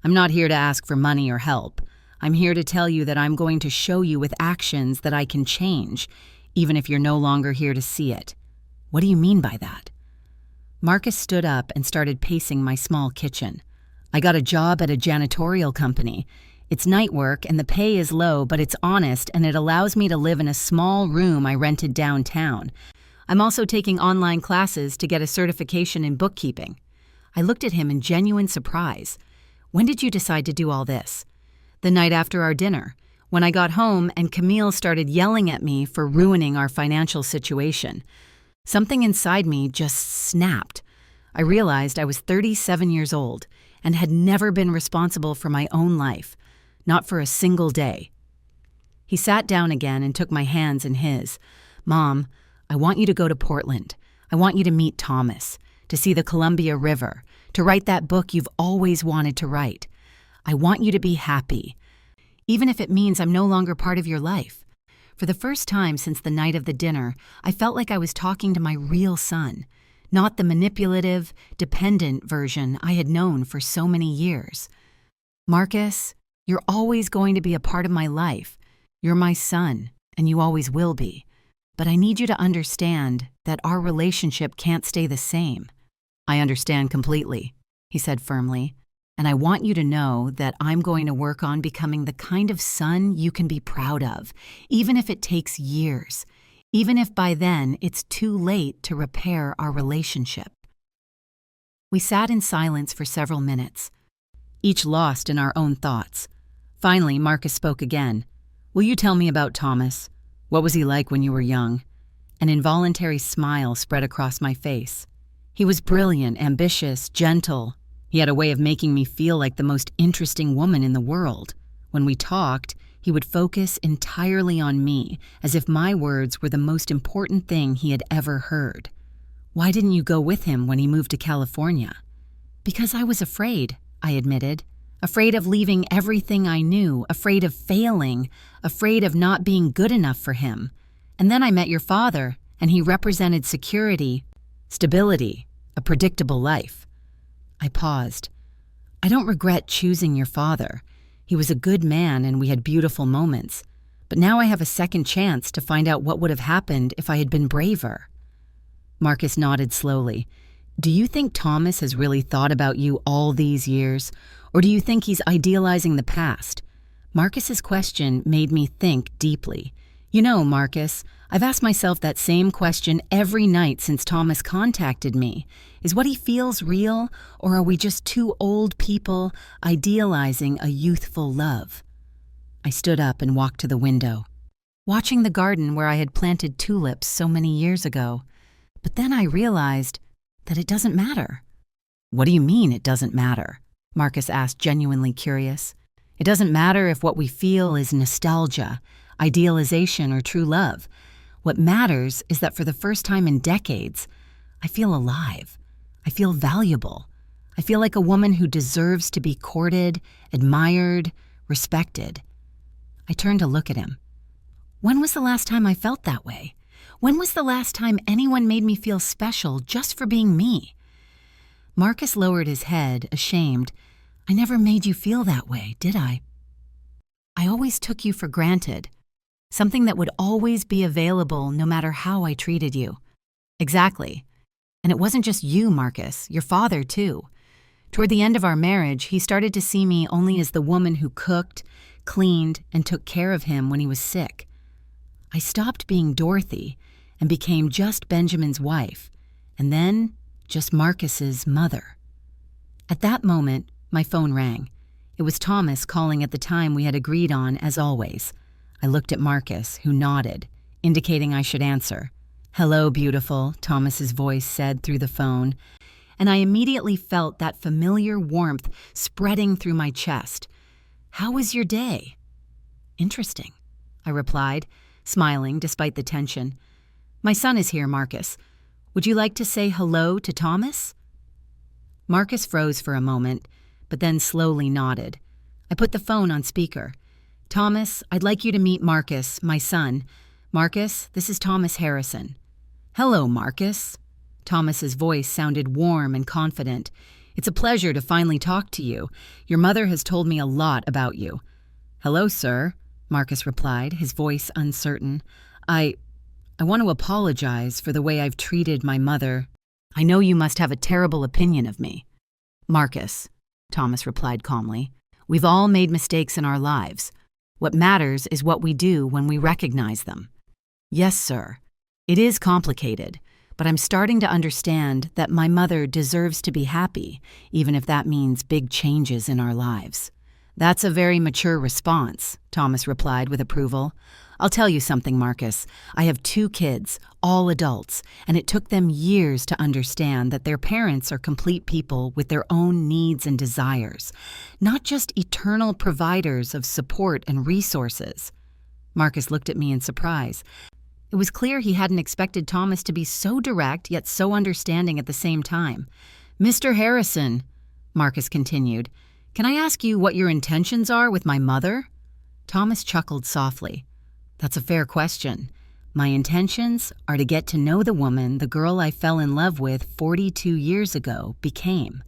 I'm not here to ask for money or help. I'm here to tell you that I'm going to show you with actions that I can change, even if you're no longer here to see it." "What do you mean by that?" Marcus stood up and started pacing my small kitchen. "I got a job at a janitorial company. It's night work and the pay is low, but it's honest and it allows me to live in a small room I rented downtown. I'm also taking online classes to get a certification in bookkeeping." I looked at him in genuine surprise. "When did you decide to do all this?" "The night after our dinner, when I got home and Camille started yelling at me for ruining our financial situation. Something inside me just snapped. I realized I was 37 years old and had never been responsible for my own life. Not for a single day." He sat down again and took my hands in his. "Mom, I want you to go to Portland. I want you to meet Thomas, to see the Columbia River, to write that book you've always wanted to write. I want you to be happy, even if it means I'm no longer part of your life." For the first time since the night of the dinner, I felt like I was talking to my real son. not the manipulative, dependent version I had known for so many years. Marcus, you're always going to be a part of my life. You're my son, and you always will be. But I need you to understand that our relationship can't stay the same. I understand completely, he said firmly, and I want you to know that I'm going to work on becoming the kind of son you can be proud of, even if it takes years, even if by then it's too late to repair our relationship. We sat in silence for several minutes, each lost in our own thoughts. Finally, Marcus spoke again. Will you tell me about Thomas? What was he like when you were young? An involuntary smile spread across my face. He was brilliant, ambitious, gentle. He had a way of making me feel like the most interesting woman in the world. When we talked, he would focus entirely on me, as if my words were the most important thing he had ever heard. Why didn't you go with him when he moved to California? Because I was afraid, I admitted. Afraid of leaving everything I knew, afraid of failing, afraid of not being good enough for him. And then I met your father, and he represented security, stability, a predictable life. I paused. I don't regret choosing your father. He was a good man and we had beautiful moments. But now I have a second chance to find out what would have happened if I had been braver. Marcus nodded slowly. Do you think Thomas has really thought about you all these years? Or do you think he's idealizing the past? Marcus's question made me think deeply. You know, Marcus, I've asked myself that same question every night since Thomas contacted me. Is what he feels real, or are we just two old people idealizing a youthful love? I stood up and walked to the window, watching the garden where I had planted tulips so many years ago. But then I realized that it doesn't matter. What do you mean it doesn't matter? Marcus asked, genuinely curious. It doesn't matter if what we feel is nostalgia, idealization, or true love. What matters is that for the first time in decades, I feel alive. I feel valuable. I feel like a woman who deserves to be courted, admired, respected. I turned to look at him. When was the last time I felt that way? When was the last time anyone made me feel special just for being me? Marcus lowered his head, ashamed. I never made you feel that way, did I? I always took you for granted. Something that would always be available no matter how I treated you. Exactly. And it wasn't just you, Marcus, your father too. Toward the end of our marriage, he started to see me only as the woman who cooked, cleaned, and took care of him when he was sick. I stopped being Dorothy and became just Benjamin's wife, and then just Marcus's mother. At that moment, my phone rang. It was Thomas calling at the time we had agreed on, as always. I looked at Marcus, who nodded, indicating I should answer. "Hello, beautiful," Thomas's voice said through the phone, and I immediately felt that familiar warmth spreading through my chest. "How was your day?" "Interesting," I replied, smiling despite the tension. "My son is here, Marcus. Would you like to say hello to Thomas?" Marcus froze for a moment, but then slowly nodded. I put the phone on speaker. "Thomas, I'd like you to meet Marcus, my son. Marcus, this is Thomas Harrison." "Hello, Marcus." Thomas's voice sounded warm and confident. "It's a pleasure to finally talk to you. Your mother has told me a lot about you." "Hello, sir," Marcus replied, his voice uncertain. I want to apologize for the way I've treated my mother. I know you must have a terrible opinion of me." "Marcus," Thomas replied calmly, "we've all made mistakes in our lives. What matters is what we do when we recognize them." "Yes, sir. It is complicated, but I'm starting to understand that my mother deserves to be happy, even if that means big changes in our lives." "That's a very mature response," Thomas replied with approval. "I'll tell you something, Marcus. I have 2 kids, all adults, and it took them years to understand that their parents are complete people with their own needs and desires, not just eternal providers of support and resources." Marcus looked at me in surprise. It was clear he hadn't expected Thomas to be so direct yet so understanding at the same time. "Mr. Harrison," Marcus continued, "can I ask you what your intentions are with my mother?" Thomas chuckled softly. "That's a fair question. My intentions are to get to know the woman the girl I fell in love with 42 years ago became.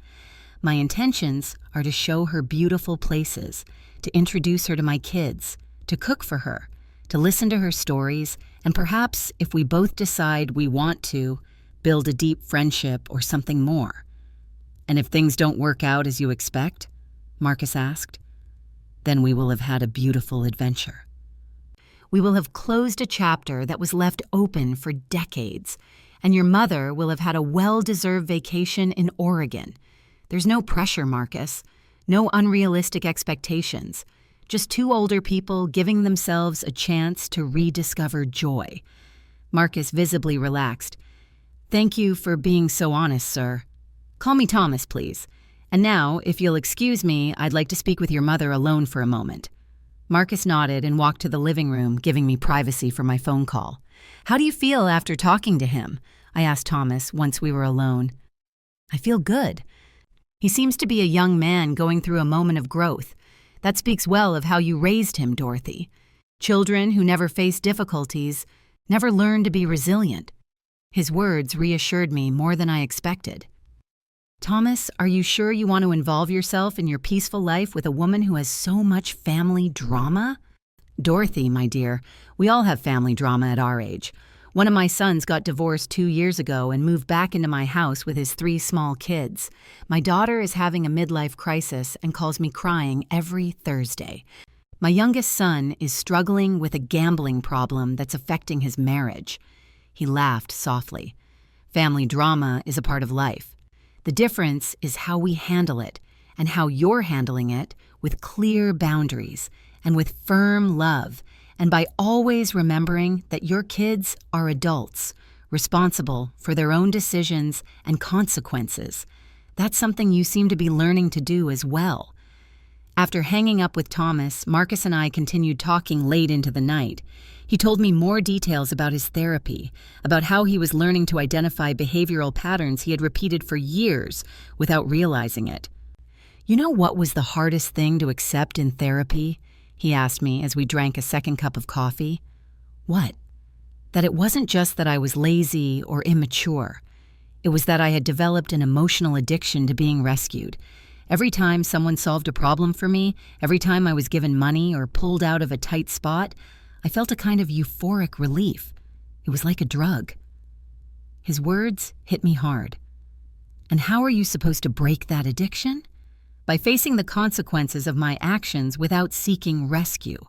My intentions are to show her beautiful places, to introduce her to my kids, to cook for her, to listen to her stories, and perhaps, if we both decide we want to, build a deep friendship or something more. And if things don't work out as you expect, Marcus asked, then we will have had a beautiful adventure. We will have closed a chapter that was left open for decades, and your mother will have had a well-deserved vacation in Oregon. There's no pressure, Marcus. No unrealistic expectations. Just two older people giving themselves a chance to rediscover joy. Marcus visibly relaxed. Thank you for being so honest, sir. Call me Thomas, please. And now, if you'll excuse me, I'd like to speak with your mother alone for a moment. Marcus nodded and walked to the living room, giving me privacy for my phone call. How do you feel after talking to him? I asked Thomas once we were alone. I feel good. He seems to be a young man going through a moment of growth. That speaks well of how you raised him, Dorothy. Children who never face difficulties never learn to be resilient. His words reassured me more than I expected. Thomas, are you sure you want to involve yourself in your peaceful life with a woman who has so much family drama? Dorothy, my dear, we all have family drama at our age. One of my sons got divorced 2 years ago and moved back into my house with his 3 small kids. My daughter is having a midlife crisis and calls me crying every Thursday. My youngest son is struggling with a gambling problem that's affecting his marriage. He laughed softly. Family drama is a part of life. The difference is how we handle it and how you're handling it with clear boundaries and with firm love, and by always remembering that your kids are adults, responsible for their own decisions and consequences. That's something you seem to be learning to do as well. After hanging up with Thomas, Marcus and I continued talking late into the night. He told me more details about his therapy, about how he was learning to identify behavioral patterns he had repeated for years without realizing it. You know what was the hardest thing to accept in therapy? He asked me as we drank a second cup of coffee. What? That it wasn't just that I was lazy or immature. It was that I had developed an emotional addiction to being rescued. Every time someone solved a problem for me, every time I was given money or pulled out of a tight spot, I felt a kind of euphoric relief. It was like a drug. His words hit me hard. And how are you supposed to break that addiction? By facing the consequences of my actions without seeking rescue.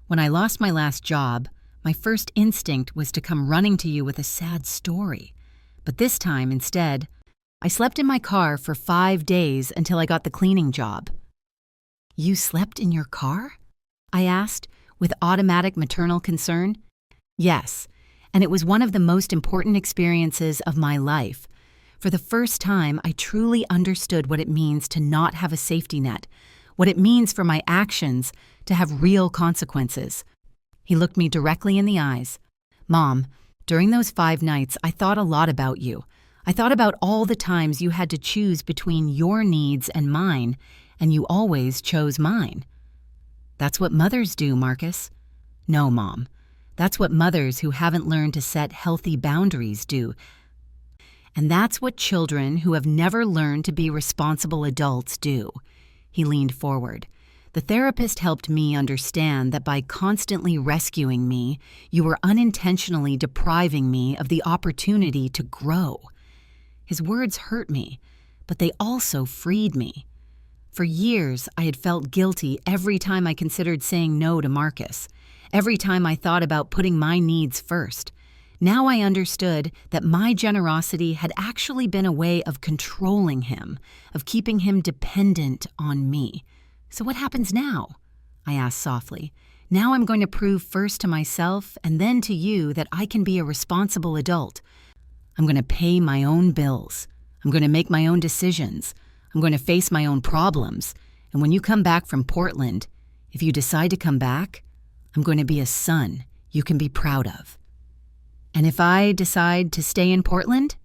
When I lost my last job, my first instinct was to come running to you with a sad story. But this time, instead, I slept in my car for 5 days until I got the cleaning job. You slept in your car? I asked, with automatic maternal concern. Yes, and it was one of the most important experiences of my life. For the first time, I truly understood what it means to not have a safety net, what it means for my actions to have real consequences. He looked me directly in the eyes. Mom, during those 5 nights, I thought a lot about you. I thought about all the times you had to choose between your needs and mine, and you always chose mine. That's what mothers do, Marcus. No, Mom. That's what mothers who haven't learned to set healthy boundaries do. And that's what children who have never learned to be responsible adults do. He leaned forward. The therapist helped me understand that by constantly rescuing me, you were unintentionally depriving me of the opportunity to grow. His words hurt me, but they also freed me. For years, I had felt guilty every time I considered saying no to Marcus, every time I thought about putting my needs first. Now I understood that my generosity had actually been a way of controlling him, of keeping him dependent on me. So what happens now? I asked softly. Now I'm going to prove first to myself and then to you that I can be a responsible adult. I'm going to pay my own bills. I'm going to make my own decisions. I'm going to face my own problems. And when you come back from Portland, if you decide to come back, I'm going to be a son you can be proud of. And if I decide to stay in Portland?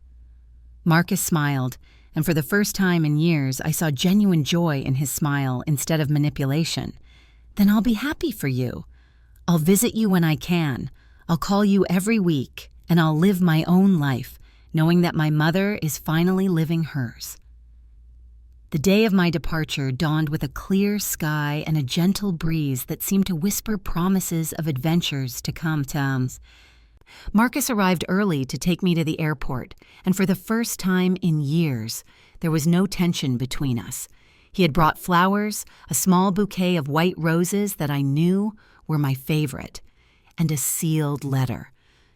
Marcus smiled, and for the first time in years, I saw genuine joy in his smile instead of manipulation. Then I'll be happy for you. I'll visit you when I can. I'll call you every week, and I'll live my own life, knowing that my mother is finally living hers. The day of my departure dawned with a clear sky and a gentle breeze that seemed to whisper promises of adventures to come. Marcus arrived early to take me to the airport, and for the first time in years, there was no tension between us. He had brought flowers, a small bouquet of white roses that I knew were my favorite, and a sealed letter.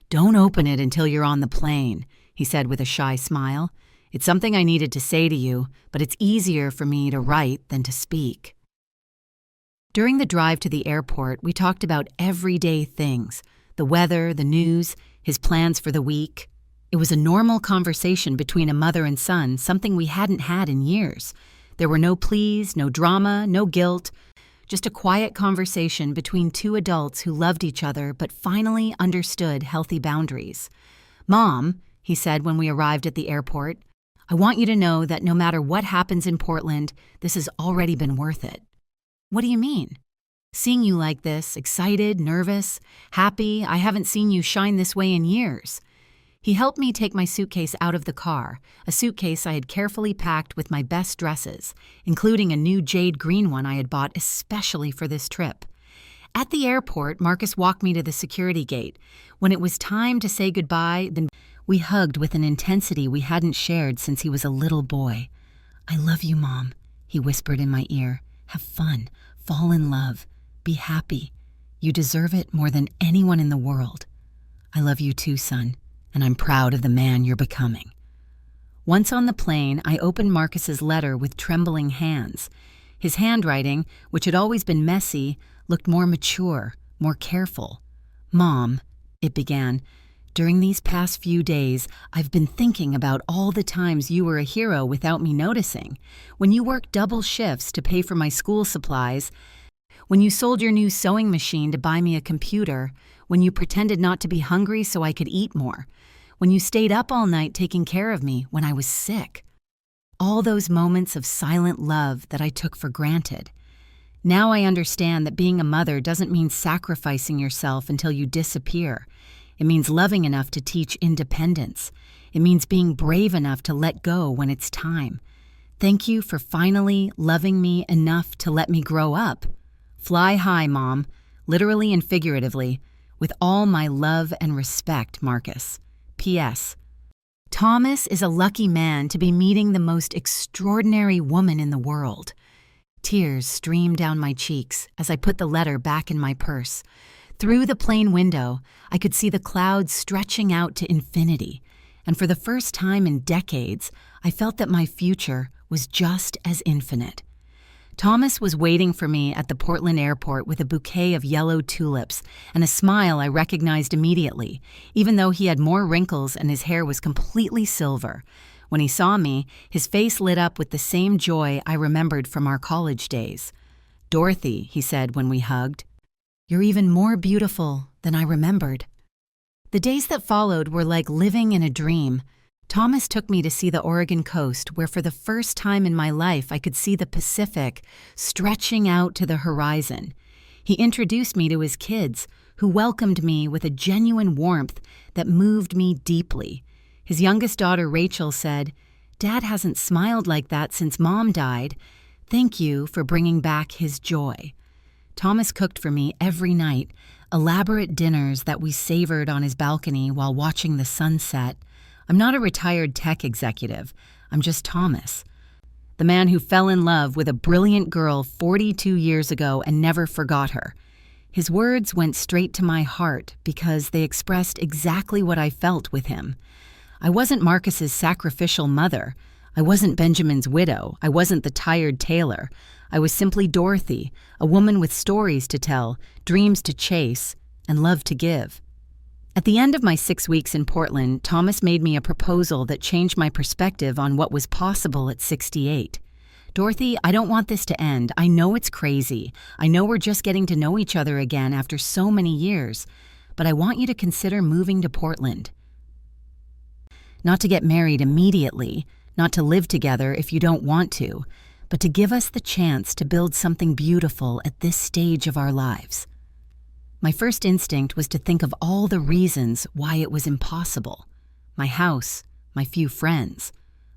"Don't open it until you're on the plane," he said with a shy smile. "It's something I needed to say to you, but it's easier for me to write than to speak." During the drive to the airport, we talked about everyday things, the weather, the news, his plans for the week. It was a normal conversation between a mother and son, something we hadn't had in years. There were no pleas, no drama, no guilt, just a quiet conversation between two adults who loved each other but finally understood healthy boundaries. "Mom," he said when we arrived at the airport, "I want you to know that no matter what happens in Portland, this has already been worth it." "What do you mean?" "Seeing you like this, excited, nervous, happy, I haven't seen you shine this way in years." He helped me take my suitcase out of the car, a suitcase I had carefully packed with my best dresses, including a new jade green one I had bought especially for this trip. At the airport, Marcus walked me to the security gate. When it was time to say goodbye, then we hugged with an intensity we hadn't shared since he was a little boy. "I love you, Mom," he whispered in my ear. "Have fun, fall in love, be happy. You deserve it more than anyone in the world. I love you too, son, and I'm proud of the man you're becoming." Once on the plane, I opened Marcus's letter with trembling hands. His handwriting, which had always been messy, looked more mature, more careful. "Mom," it began, "during these past few days, I've been thinking about all the times you were a hero without me noticing. When you worked double shifts to pay for my school supplies, when you sold your new sewing machine to buy me a computer, when you pretended not to be hungry so I could eat more, when you stayed up all night taking care of me when I was sick. All those moments of silent love that I took for granted. Now I understand that being a mother doesn't mean sacrificing yourself until you disappear. It means loving enough to teach independence. It means being brave enough to let go when it's time. Thank you for finally loving me enough to let me grow up. Fly high, Mom, literally and figuratively, with all my love and respect, Marcus. P.S. Thomas is a lucky man to be meeting the most extraordinary woman in the world. Tears streamed down my cheeks as I put the letter back in my purse. Through the plane window, I could see the clouds stretching out to infinity, and for the first time in decades, I felt that my future was just as infinite. Thomas was waiting for me at the Portland airport with a bouquet of yellow tulips and a smile I recognized immediately, even though he had more wrinkles and his hair was completely silver. When he saw me, his face lit up with the same joy I remembered from our college days. "Dorothy," he said when we hugged, "you're even more beautiful than I remembered." The days that followed were like living in a dream. Thomas took me to see the Oregon coast, where for the first time in my life I could see the Pacific stretching out to the horizon. He introduced me to his kids, who welcomed me with a genuine warmth that moved me deeply. His youngest daughter, Rachel, said, "Dad hasn't smiled like that since Mom died. Thank you for bringing back his joy." Thomas cooked for me every night, elaborate dinners that we savored on his balcony while watching the sunset. I'm not a retired tech executive. I'm just Thomas, the man who fell in love with a brilliant girl 42 years ago and never forgot her. His words went straight to my heart because they expressed exactly what I felt with him. I wasn't Marcus's sacrificial mother. I wasn't Benjamin's widow. I wasn't the tired tailor. I was simply Dorothy, a woman with stories to tell, dreams to chase, and love to give. At the end of my 6 weeks in Portland, Thomas made me a proposal that changed my perspective on what was possible at 68. "Dorothy, I don't want this to end. I know it's crazy. I know we're just getting to know each other again after so many years, but I want you to consider moving to Portland. Not to get married immediately, not to live together if you don't want to, but to give us the chance to build something beautiful at this stage of our lives." My first instinct was to think of all the reasons why it was impossible. My house, my few friends,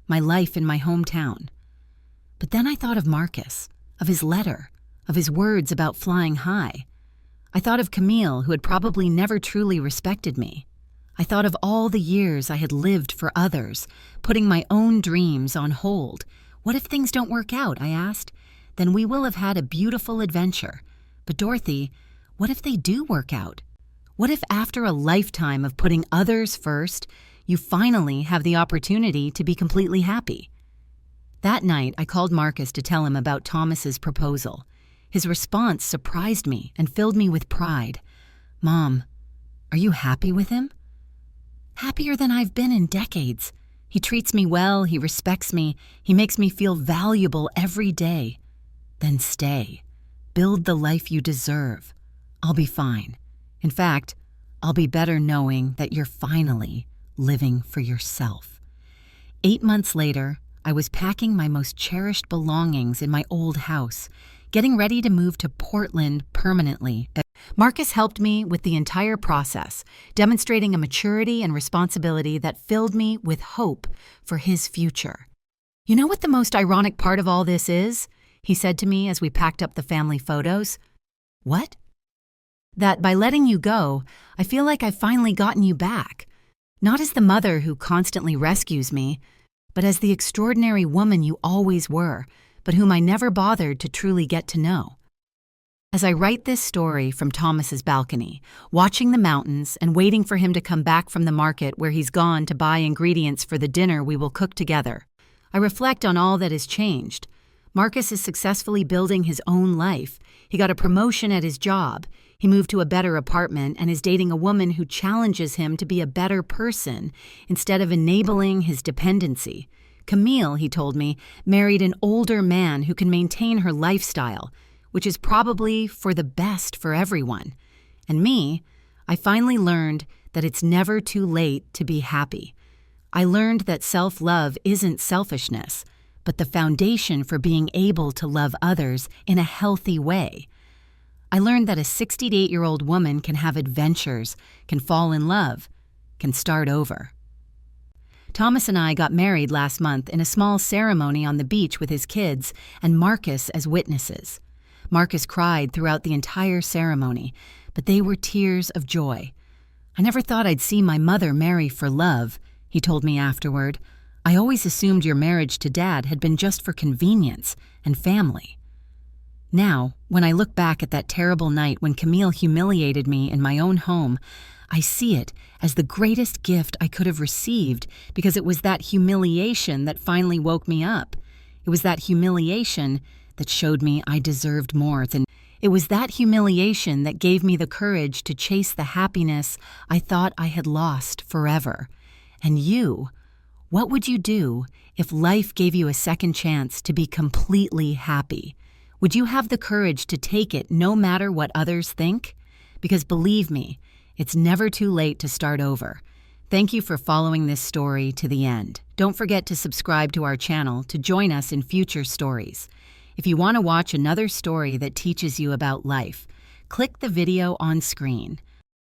my life in my hometown. But then I thought of Marcus, of his letter, of his words about flying high. I thought of Camille, who had probably never truly respected me. I thought of all the years I had lived for others, putting my own dreams on hold. What if things don't work out, I asked. Then we will have had a beautiful adventure. But Dorothy, what if they do work out? What if after a lifetime of putting others first, you finally have the opportunity to be completely happy? That night, I called Marcus to tell him about Thomas's proposal. His response surprised me and filled me with pride. "Mom, are you happy with him?" "Happier than I've been in decades. He treats me well, he respects me, he makes me feel valuable every day." "Then stay. Build the life you deserve. I'll be fine. In fact, I'll be better knowing that you're finally living for yourself." 8 months later, I was packing my most cherished belongings in my old house, getting ready to move to Portland permanently. Marcus helped me with the entire process, demonstrating a maturity and responsibility that filled me with hope for his future. "You know what the most ironic part of all this is?" he said to me as we packed up the family photos. "What?" "That by letting you go, I feel like I've finally gotten you back. Not as the mother who constantly rescues me, but as the extraordinary woman you always were, but whom I never bothered to truly get to know." As I write this story from Thomas's balcony, watching the mountains and waiting for him to come back from the market where he's gone to buy ingredients for the dinner we will cook together, I reflect on all that has changed. Marcus is successfully building his own life. He got a promotion at his job. He moved to a better apartment and is dating a woman who challenges him to be a better person instead of enabling his dependency. Camille, he told me, married an older man who can maintain her lifestyle, which is probably for the best for everyone. And me, I finally learned that it's never too late to be happy. I learned that self-love isn't selfishness, but the foundation for being able to love others in a healthy way. I learned that a 68-year-old woman can have adventures, can fall in love, can start over. Thomas and I got married last month in a small ceremony on the beach with his kids and Marcus as witnesses. Marcus cried throughout the entire ceremony, but they were tears of joy. "I never thought I'd see my mother marry for love," he told me afterward. "I always assumed your marriage to Dad had been just for convenience and family." Now, when I look back at that terrible night when Camille humiliated me in my own home, I see it as the greatest gift I could have received because it was that humiliation that finally woke me up. It was that humiliation that showed me I deserved more than. It was that humiliation that gave me the courage to chase the happiness I thought I had lost forever. And you, what would you do if life gave you a second chance to be completely happy? Would you have the courage to take it no matter what others think? Because believe me, it's never too late to start over. Thank you for following this story to the end. Don't forget to subscribe to our channel to join us in future stories. If you want to watch another story that teaches you about life, click the video on screen.